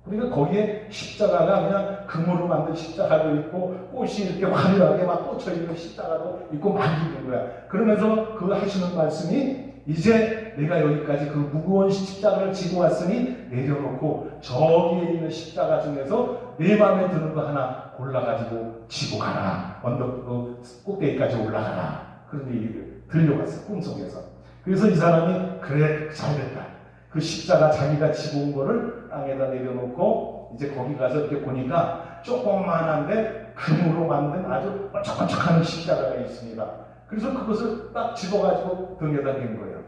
그러니까 거기에 십자가가 그냥 금으로 만든 십자가도 있고 꽃이 이렇게 화려하게 막 꽂혀있는 십자가도 있고 막 있는 거야. 그러면서 그 하시는 말씀이 이제 내가 여기까지 그 무거운 십자가를 지고 왔으니 내려놓고 저기에 있는 십자가 중에서 내 마음에 드는 거 하나 골라가지고 지고 가라. 언덕 그 꼭대기까지 올라가라. 그런 얘기를 들려왔어 꿈속에서. 그래서 이 사람이 그래 잘됐다. 그 십자가 자기가 지고 온 거를 땅에다 내려놓고 이제 거기 가서 이렇게 보니까 조그만한데 금으로 만든 아주 번쩍번쩍하는 십자가가 있습니다. 그래서 그것을 딱 집어가지고 등에다 댄 거예요.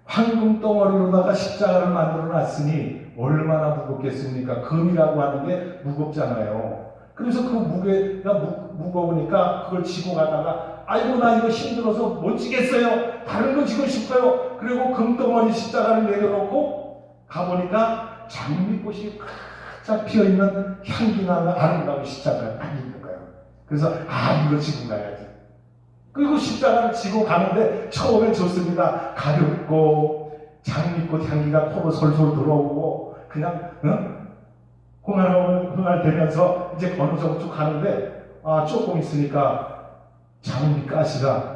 황금 덩어리로다가 십자가를 만들어 놨으니 얼마나 무겁겠습니까? 금이라고 하는 게 무겁잖아요. 그래서 그 무게가 무거우니까 그걸 지고 가다가 아이고 나 이거 힘들어서 못 지겠어요. 다른 거 지고 싶어요. 그리고 금덩어리 십자가를 내려놓고 가보니까 장미꽃이 활짝 피어있는 향기나는 아름다운 십자가가 딱 있는 거예요. 그래서 이거 지고 가야지. 그리고 십자가를 지고 가는데 처음엔 좋습니다. 가볍고 장미꽃 향기가 코로 솔솔 들어오고 그냥 흥얼대면서 이제 어느 정도 쭉 가는데 조금 있으니까 장미가시가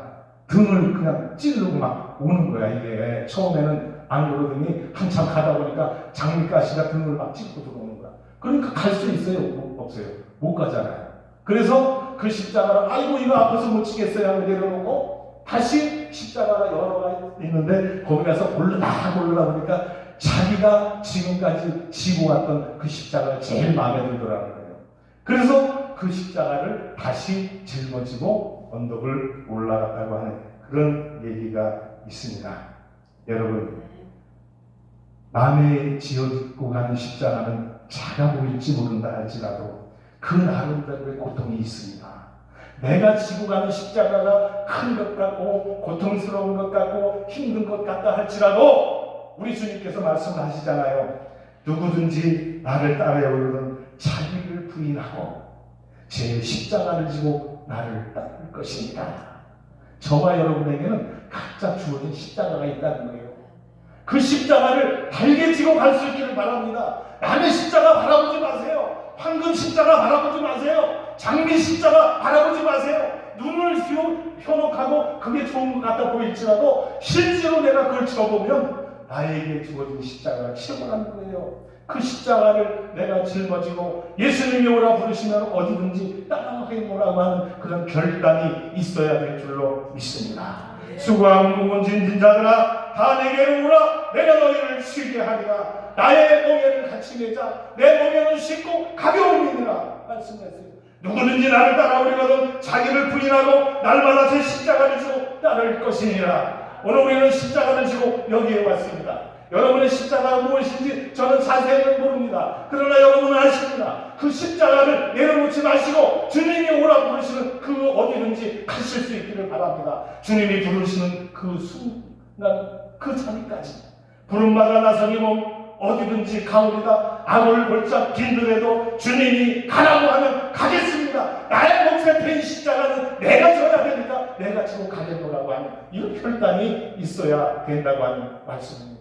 등을 그냥 찌르고 막 오는 거야. 이게 처음에는 안 그러더니 한참 가다 보니까 장미가시가 등을 막 찌르고 들어오는 거야. 그러니까 갈 수 있어요? 없어요? 못 가잖아요. 그래서 그 십자가를 아이고 이거 아파서 못 치겠어요 하고 내려놓고 다시 십자가가 여러 가지 있는데 거기 가서 골라 보니까 자기가 지금까지 지고 왔던 그 십자가가 제일 마음에 들더라는 거예요. 그래서 그 십자가를 다시 짊어지고 언덕을 올라갔다고 하는 그런 얘기가 있습니다. 여러분, 남의 지어지고 가는 십자가는 작아 보일지 모른다 할지라도 그 나름대로의 고통이 있습니다. 내가 지고 가는 십자가가 큰 것 같고 고통스러운 것 같고 힘든 것 같다 할지라도 우리 주님께서 말씀하시잖아요. 누구든지 나를 따르려거든 자기를 부인하고 제 십자가를 지고 나를 따를 것입니다. 저와 여러분에게는 각자 주어진 십자가가 있다는 거예요. 그 십자가를 달게 지고 갈 수 있기를 바랍니다. 남의 십자가 바라보지 마세요. 황금 십자가 바라보지 마세요. 장미 십자가 바라보지 마세요. 눈을 현혹하고 그게 좋은 것 같아 보일지라도 실제로 내가 그걸 쳐보면 나에게 주어진 십자가가 최고라는 거예요. 그 십자가를 내가 짊어지고 예수님이 오라 부르시면 어디든지 따라가겠노라고 하는 그런 결단이 있어야 될 줄로 믿습니다. 수고하고 무거운 짐진 자들아 다 내게로 오라. 내가 너희를 쉬게 하리라. 나의 멍에를 같이 매자. 내 멍에는 쉽고 가벼움이니라 말씀했어요. 누구든지 나를 따라오려거든 자기를 부인하고 날마다 제 십자가를 지고 따를 것이니라. 오늘 우리는 십자가를 지고 여기에 왔습니다. 여러분의 십자가가 무엇인지 저는 자세히 모릅니다. 그러나 여러분은 아십니다. 그 십자가를 내려놓지 마시고 주님이 오라 부르시는 그 어디든지 가실 수 있기를 바랍니다. 주님이 부르시는 그 순간 그 자리까지 부름마다 나서니 몸 어디든지 가오리다. 암을 골짝 빈들에도 주님이 가라고 하면 가겠습니다. 나의 몫에 패인 십자가는 내가 져야 됩니다. 내가 지고 가겠노라고 하는 이런 결단이 있어야 된다고 하는 말씀입니다.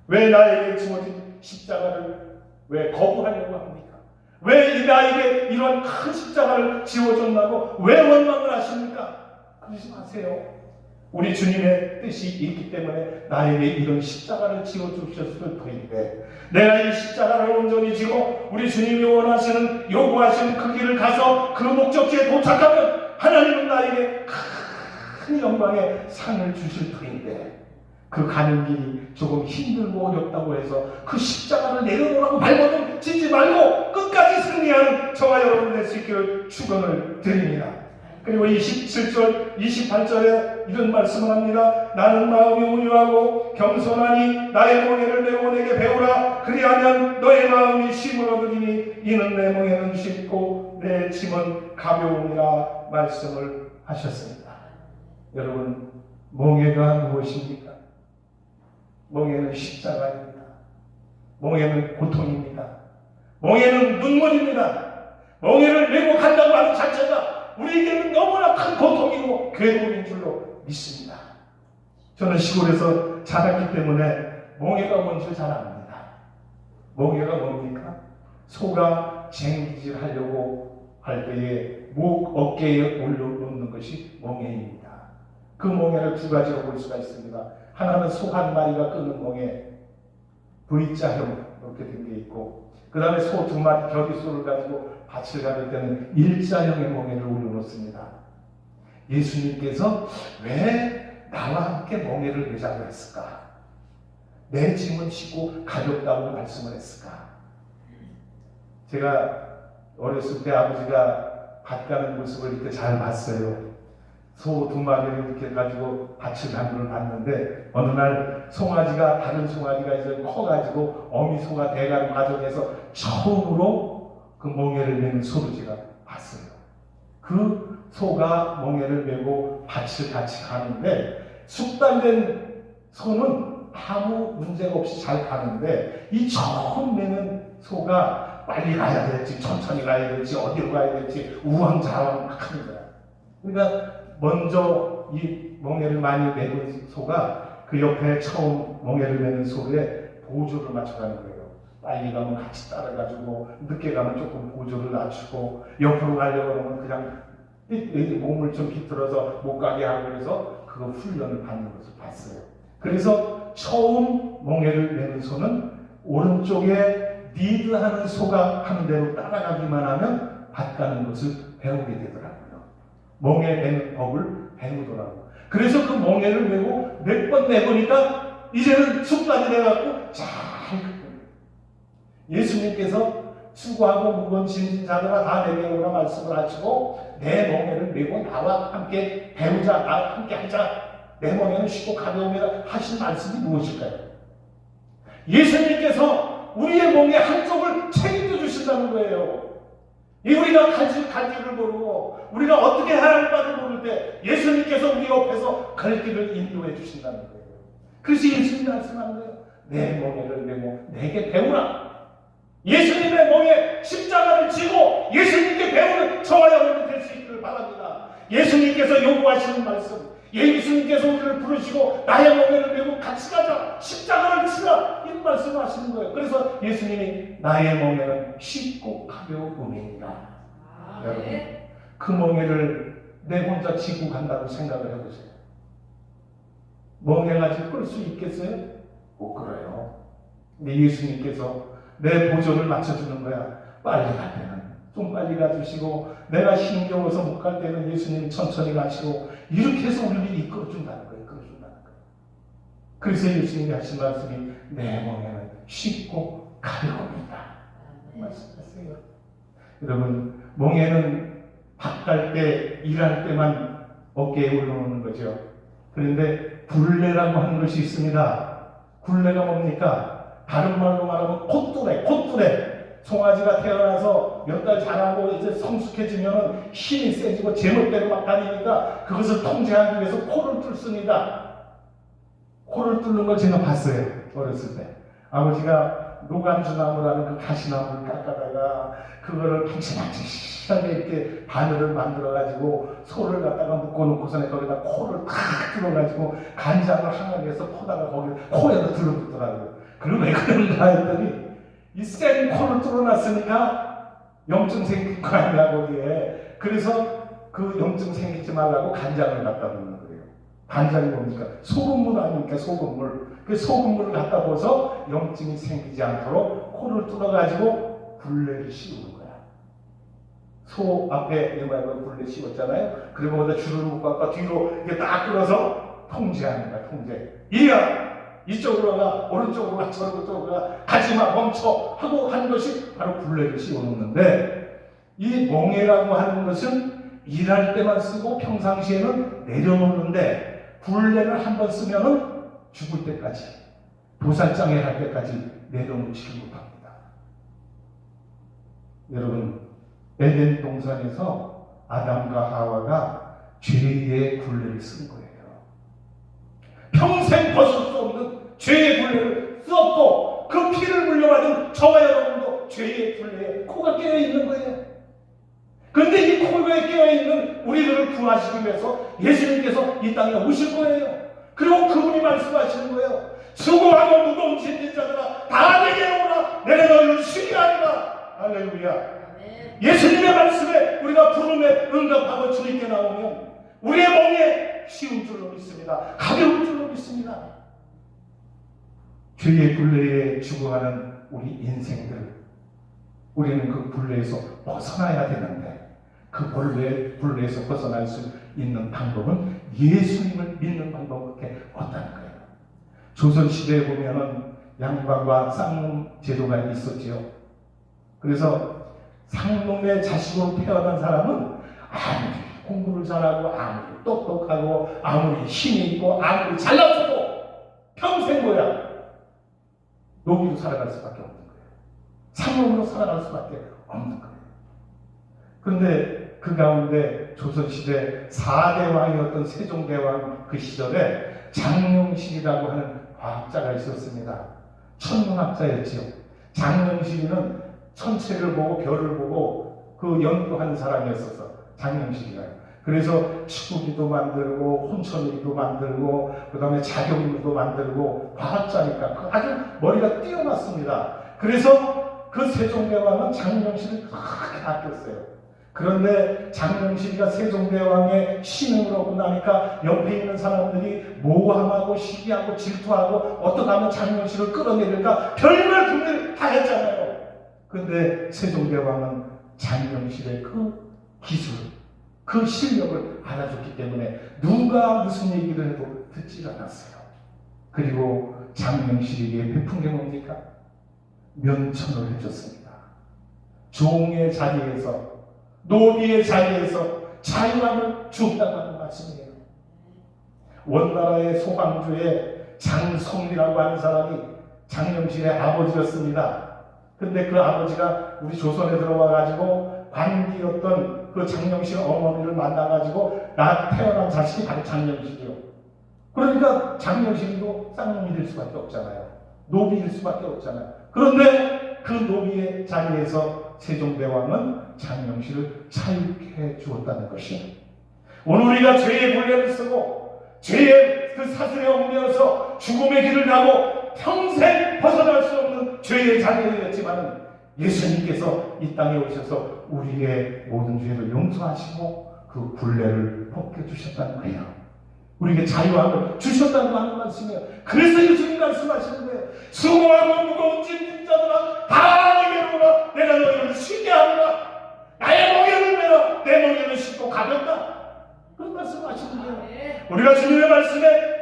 왜 나에게 주어진 십자가를 왜 거부하려고 합니까? 왜 나에게 이런 큰 십자가를 지어줬나고 왜 원망을 하십니까? 그러지 마세요. 우리 주님의 뜻이 있기 때문에 나에게 이런 십자가를 지어주셨을 터인데 내가 이 십자가를 온전히 지고 우리 주님이 원하시는 요구하시는 그 길을 가서 그 목적지에 도착하면 하나님은 나에게 큰 영광의 상을 주실 터인데 그 가는 길이 조금 힘들고 어렵다고 해서 그 십자가를 내려놓으라고 발버둥 치지 말고 끝까지 승리하는 저와 여러분 될 수 있기를 축원을 드립니다. 그리고 27절, 28절에 이런 말씀을 합니다. 나는 마음이 온유하고 겸손하니 나의 멍에를 내 원에게 배우라. 그리하면 너의 마음이 쉼을 얻으리니 이는 내 멍에는 쉽고 내 짐은 가벼움이라 말씀을 하셨습니다. 여러분, 멍에가 무엇입니까? 멍에는 십자가입니다. 멍에는 고통입니다. 멍에는 눈물입니다. 멍에를 메고 간다고 하는 자체가 우리에게는 너무나 큰 고통이고 괴로움인 줄로 믿습니다. 저는 시골에서 자랐기 때문에 멍에가 뭔지 잘 압니다. 멍에가 뭡니까? 소가 쟁기질 하려고 할 때에 목 어깨에 올려놓는 것이 멍에입니다. 그 멍에를 두 가지로 볼 수가 있습니다. 하나는 소 한 마리가 끄는 멍에 V자형 이렇게 된 게 있고 그 다음에 소 두 마리 겨기소를 가지고 밭을 가릴 때는 일자형의 멍에를 올려놓습니다. 예수님께서 왜 나와 함께 멍에를 매자고 했을까? 내 짐은 쉬고 가볍다고 말씀을 했을까? 제가 어렸을 때 아버지가 밭 가는 모습을 이렇게 잘 봤어요. 소 두 마리를 이렇게 가지고 밭을 가는 걸 봤는데 어느 날 송아지가 다른 송아지가 이제 커가지고 어미소가 돼가는 과정에서 처음으로 그 멍에를 매는 소를 제가 봤어요. 그 소가 멍에를 메고 밭을 같이 가는데 숙달된 소는 아무 문제가 없이 잘 가는데 이 처음 메는 소가 빨리 가야 될지 천천히 가야 될지 어디로 가야 될지 우왕좌왕 막 하는 거야. 그러니까 먼저 이 멍에를 많이 메는 소가 그 옆에 처음 멍에를 메는 소에 보조를 맞춰가는 거예요. 빨리 가면 같이 따라가지고 늦게 가면 조금 보조를 낮추고 옆으로 가려고 하면 그냥 몸을 좀 비틀어서 못 가게 하고 그래서 그 훈련을 받는 것을 봤어요. 그래서 처음 멍에를 메는 소는 오른쪽에 리드하는 소가 하는 대로 따라가기만 하면 밭 가는 것을 배우게 되더라고요. 멍에 메는 법을 배우더라고요. 그래서 그 멍에를 메고 몇 번 메보니까 이제는 숙달이 돼갖고 잘 예수님께서 수고하고 무거운 짐진 자들아 다 내게 오라 말씀을 하시고 내 멍에를 메고 나와 함께 배우자, 나와 함께 하자. 내 멍에는 쉽고 가벼움이라 하신 말씀이 무엇일까요? 예수님께서 우리의 멍에 한쪽을 책임져 주신다는 거예요. 우리가 갈 길을 모르고 우리가 어떻게 하라는 바를 모를 때 예수님께서 우리 옆에서 갈 길을 인도해 주신다는 거예요. 그래서 예수님이 말씀하는 거예요. 내 멍에를 메고 내게 배우라. 예수님의 멍에 십자가를 지고 예수님께 배우는 저와 여러분이 될 수 있기를 바랍니다. 예수님께서 요구하시는 말씀, 예수님께서 우리를 부르시고 나의 멍에를 메고 같이 가자, 십자가를 치라, 이런 말씀을 하시는 거예요. 그래서 예수님이 나의 멍에는 쉽고 가벼운 멍에이다. 여러분, 그 멍에를 내 혼자 지고 간다고 생각을 해보세요. 멍에 가지고 끌 수 있겠어요? 못 끌어요. 근데 예수님께서 내 보조를 맞춰주는 거야. 빨리 갈 때는 좀 빨리 가주시고, 내가 힘겨워서 못 갈 때는 예수님이 천천히 가시고, 이렇게 해서 우리를 이끌어준다는 거예요. 이끌어준다는 거예요. 그래서 예수님이 하신 말씀이 내 멍에는 쉽고 가벼움이다 말씀하세요. 여러분, 멍에는 밥 갈 때, 일할 때만 어깨에 올라오는 거죠. 그런데 굴레라고 하는 것이 있습니다. 굴레가 뭡니까? 다른 말로 말하면 콧뚜레. 송아지가 태어나서 몇 달 자라고 이제 성숙해지면 힘이 세지고 제멋대로 막 다니니까 그것을 통제하기 위해서 코를 뚫습니다. 코를 뚫는 걸 제가 봤어요. 어렸을 때. 아버지가 노간주나무라는 그 가시나무를 깎아다가 그거를 팽팽하게 이렇게 바늘을 만들어가지고 소를 갖다가 묶어놓고서는 거기다 코를 탁 뚫어가지고 간장을 항아리에서 퍼다가 거기 코에다 들러붙더라고요. 그리고 왜 그런가 했더니 이 센 코를 뚫어놨으니까 염증 생길 거 아니야 거기에. 그래서 그 염증 생기지 말라고 간장을 갖다 놓는 거예요. 간장이 뭡니까? 소금물 아닙니까? 소금물. 그 소금물을 갖다 부어서 염증이 생기지 않도록 코를 뚫어가지고 굴레를 씌우는 거야. 소 앞에 굴레 씌웠잖아요. 그리고 거기다 줄을 묶고 뒤로 이렇게 딱 끌어서 통제하는 거야. 통제. 이야! 이쪽으로 가, 오른쪽으로 가, 저쪽으로 가, 가지마, 멈춰 하고 하는 것이 바로 굴레를 씌워놓는데, 이 멍에라고 하는 것은 일할 때만 쓰고 평상시에는 내려놓는데, 굴레를 한번 쓰면은 죽을 때까지, 도살장애 할 때까지 내려놓지를 못합니다. 여러분, 에덴 동산에서 아담과 하와가 죄의 굴레를 쓴 거예요. 평생 벗을 수 없는 죄의 굴레를 썼고, 그 피를 물려받은 저와 여러분도 죄의 굴레에 코가 깨어있는 거예요. 그런데 이 코에 깨어있는 우리들을 구하시기 위해서 예수님께서 이 땅에 오실 거예요. 그리고 그분이 말씀하시는 거예요. 수고하고 무거운 짐진 자들아 다 내게 오라, 내가 너희를 쉬게 하리라. 할렐루야. 예수님의 말씀에 우리가 부름에 응답하고 주님께 나오면 우리의 멍에 쉬운 줄로 믿습니다. 가벼운 줄로 믿습니다. 죄의 굴레에 죽어가는 우리 인생들, 우리는 그 굴레에서 벗어나야 되는데, 그 굴레에서 벗어날 수 있는 방법은 예수님을 믿는 방법밖에 없다는 거예요. 조선시대에 보면은 양반과 쌍놈 제도가 있었지요. 그래서 상놈의 자식으로 태어난 사람은 아무리 공부를 잘하고 아무리 똑똑하고 아무리 힘이 있고 아무리 잘나서도 평생 뭐야? 노비로 살아갈 수밖에 없는 거예요. 상놈으로 살아갈 수밖에 없는 거예요. 그런데 그 가운데 조선시대 4대 왕이었던 세종대왕 그 시절에 장영실이라고 하는 과학자가 있었습니다. 천문학자였지요. 장영실이는 천체를 보고 별을 보고 그 연구한 사람이었어서 장영실이가요. 그래서 축구기도 만들고 혼천이도 만들고 그 다음에 자경기도 만들고 과학자니까 아주 머리가 뛰어났습니다. 그래서 그 세종대왕은 장영실을 크게 아꼈어요. 그런데 장영실이가 세종대왕의 신임을 얻고 나니까 옆에 있는 사람들이 모함하고 시기하고 질투하고 어떻게 하면 장영실을 끌어내릴까 별별 궁리를 다 했잖아요. 근데 세종대왕은 장영실의 그 기술, 그 실력을 알아줬기 때문에 누가 무슨 얘기를 해도 듣지 않았어요. 그리고 장영실에게 베푼 게 뭡니까? 면천을 해줬습니다. 종의 자리에서, 노비의 자리에서 자유함을 주었다고 하는 말씀이에요. 원나라의 소방주의 장송리라고 하는 사람이 장영실의 아버지였습니다. 근데 그 아버지가 우리 조선에 들어와가지고 관기였던 그 장영실 어머니를 만나가지고 나 태어난 자식이 바로 장영실이요. 그러니까 장영실도 쌍놈이 될 수밖에 없잖아요. 노비일 수밖에 없잖아요. 그런데 그 노비의 자리에서 세종대왕은 장영실을 자유케 해 주었다는 것이, 오늘 우리가 죄의 분례를 쓰고 죄의 그 사슬에 얽매여서 죽음의 길을 가고 평생 벗어날 수 없는 죄의 자리였지만 예수님께서 이 땅에 오셔서 우리의 모든 죄를 용서하시고 그 분례를 벗겨주셨다는 거예요. 우리에게 자유함을 주셨다고 하는 말씀이에요. 그래서 예수님 말씀하시는 거예요. 수고하고 무거운 짐진 자들아 다 내게로 오라. 내가 너희를 쉬게 하리라. 나의 멍에를 메라. 내 멍에는 쉽고 가볍다. 그런 말씀하시는 거예요. 우리가 주님의 말씀에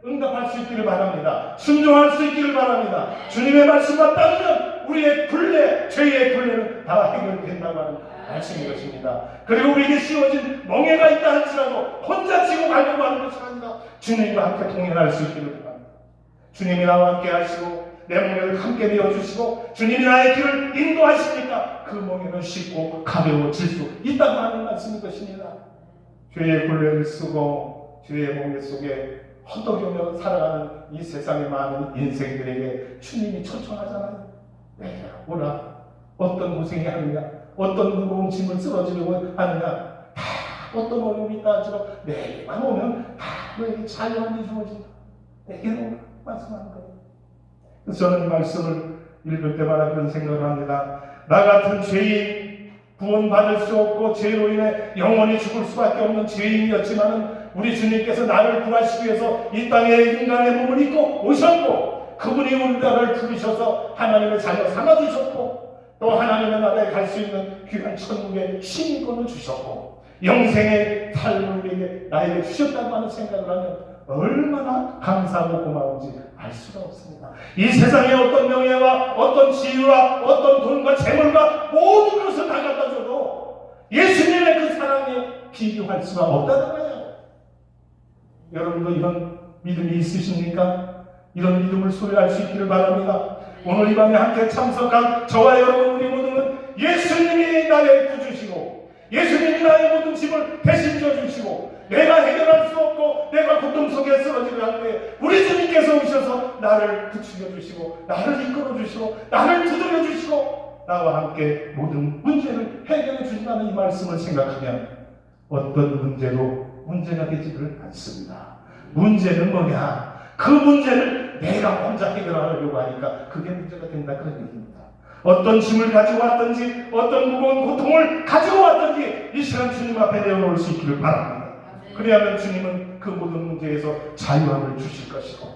응답할 수 있기를 바랍니다. 순종할 수 있기를 바랍니다. 주님의 말씀과 따르면 우리의 분례, 죄의 분례는 다 해결된다고 하는 말씀인 것입니다. 그리고 우리에게 씌워진 멍에가 있다 할지라도 혼자 지고 가려고 하는 것이 아니라 주님과 함께 동행할 수 있기를 바랍니다. 주님이 나와 함께 하시고 내 멍에를 함께 메어주시고 주님이 나의 길을 인도하시니까 그 멍에는 쉽고 가벼워질 수 있다고 하는 말씀인 것입니다. 죄의 분례를 쓰고 죄의 멍에 속에 허덕이며 살아가는 이 세상의 많은 인생들에게 주님이 초청하잖아요. 내게 오라. 어떤 고생이 하느냐, 어떤 무거운 짐을 쓰러지려고 하느냐, 다 어떤 어려움이 있다 할지라도 내게만 오면 다 너에게 자유함이 주어진다. 내게로 말씀하는 거예요. 그래서 저는 이 말씀을 읽을 때마다 그런 생각을 합니다. 나 같은 죄인, 구원받을 수 없고 죄로 인해 영원히 죽을 수밖에 없는 죄인이었지만은 우리 주님께서 나를 구하시기 위해서 이 땅에 인간의 몸을 입고 오셨고 그분이 우리나라를 부르셔서 하나님의 자녀 삼아주셨고 또 하나님의 나라에 갈 수 있는 귀한 천국의 시민권을 주셨고 영생의 삶을 우리에게 나에게 주셨다고 하는 생각을 하면 얼마나 감사하고 고마운지 알 수가 없습니다. 이 세상에 어떤 명예와 어떤 지위와 어떤 돈과 재물과 모든 것을 다 갖다 줘도 예수님의 그 사랑에 비교할 수가 없다는 거예요. 여러분도 이런 믿음이 있으십니까? 이런 믿음을 소유할 수 있기를 바랍니다. 오늘 이 밤에 함께 참석한 저와 여러분 우리 모두는 예수님이 나의 구주시고 예수님이 나의 모든 짐을 대신 져주시고 내가 해결할 수 없고 내가 고통 속에 쓰러지려 할 때 우리 주님께서 오셔서 나를 부추겨 주시고 나를 이끌어 주시고 나를 두드려 주시고 나와 함께 모든 문제를 해결해 주신다는 이 말씀을 생각하면 어떤 문제로 문제가 되지를 않습니다. 문제는 뭐냐? 그 문제를 내가 혼자 해결하려고 하니까 그게 문제가 된다 그런 얘기입니다. 어떤 짐을 가지고 왔든지 어떤 무거운 고통을 가지고 왔든지 이 시간 주님 앞에 내어놓을 수 있기를 바랍니다. 그래야만 주님은 그 모든 문제에서 자유함을 주실 것이고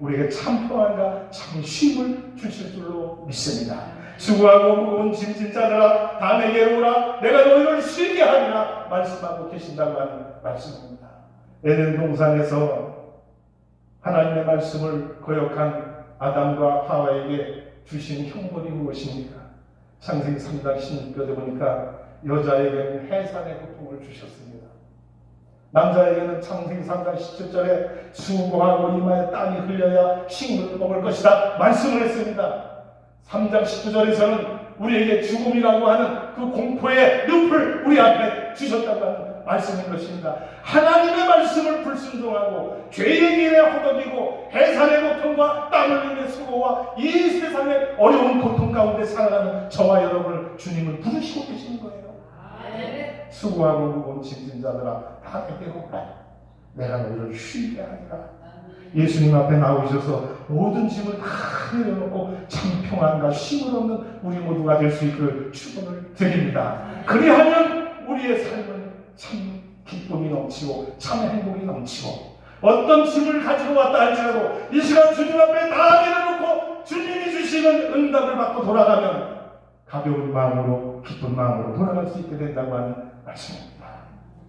우리에게 참 평안과 참 쉼을 주실 줄로 믿습니다. 수고하고 무거운 짐진 자들아 다 내게 오라. 내가 너희를 쉬게 하리라 말씀하고 계신다고 하는 말씀입니다. 에덴 동산에서 하나님의 말씀을 거역한 아담과 하와에게 주신 형벌이 무엇입니까? 창세기 3장 16절에 보니까 여자에게는 해산의 고통을 주셨습니다. 남자에게는 창세기 3장 17절에 수고하고 이마에 땀이 흘려야 식물을 먹을 것이다 말씀을 했습니다. 3장 19절에서는 우리에게 죽음이라고 하는 그 공포의 늪을 우리 앞에 주셨다고 하는 말씀인 것입니다. 하나님의 말씀을 불순종하고 죄의 길에 허덕이고 해산의 고통과 땀 흘림의 수고와 이 세상의 어려운 고통 가운데 살아가는 저와 여러분을 주님은 부르시고 계시는 거예요. 수고하고 무거운 짐진 자들아 다 내게 오라. 내가 너희를 쉬게 하리라. 예수님 앞에 나오셔서 모든 짐을 다 내려놓고 참 평안과 쉼을 얻는 우리 모두가 될 수 있기를 축원을 드립니다. 그리하면 우리의 삶은 참 기쁨이 넘치고 참 행복이 넘치고 어떤 짐을 가지고 왔다 할지라도 이 시간 주님 앞에 다 내려놓고 주님이 주시는 응답을 받고 돌아가면 가벼운 마음으로 기쁜 마음으로 돌아갈 수 있게 된다고 하는 말씀입니다.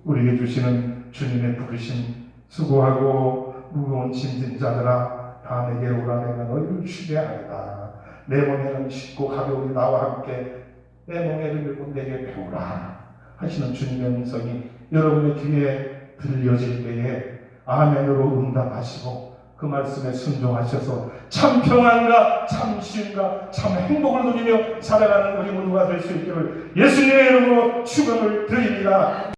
우리에게 주시는 주님의 부르심, 수고하고 무거운 짐진 자들아 다 내게 오라. 내가 너희를 쉬게 하리라. 내 멍에는 쉽고 가벼우니 나와 함께 내 멍에를 밀고 내게 배우라 하시는 주님의 음성이 여러분의 귀에 들려질 때에 아멘으로 응답하시고 그 말씀에 순종하셔서 참 평안과 참 쉼과 참 행복을 누리며 살아가는 우리 모두가 될 수 있기를 예수님의 이름으로 축원을 드립니다.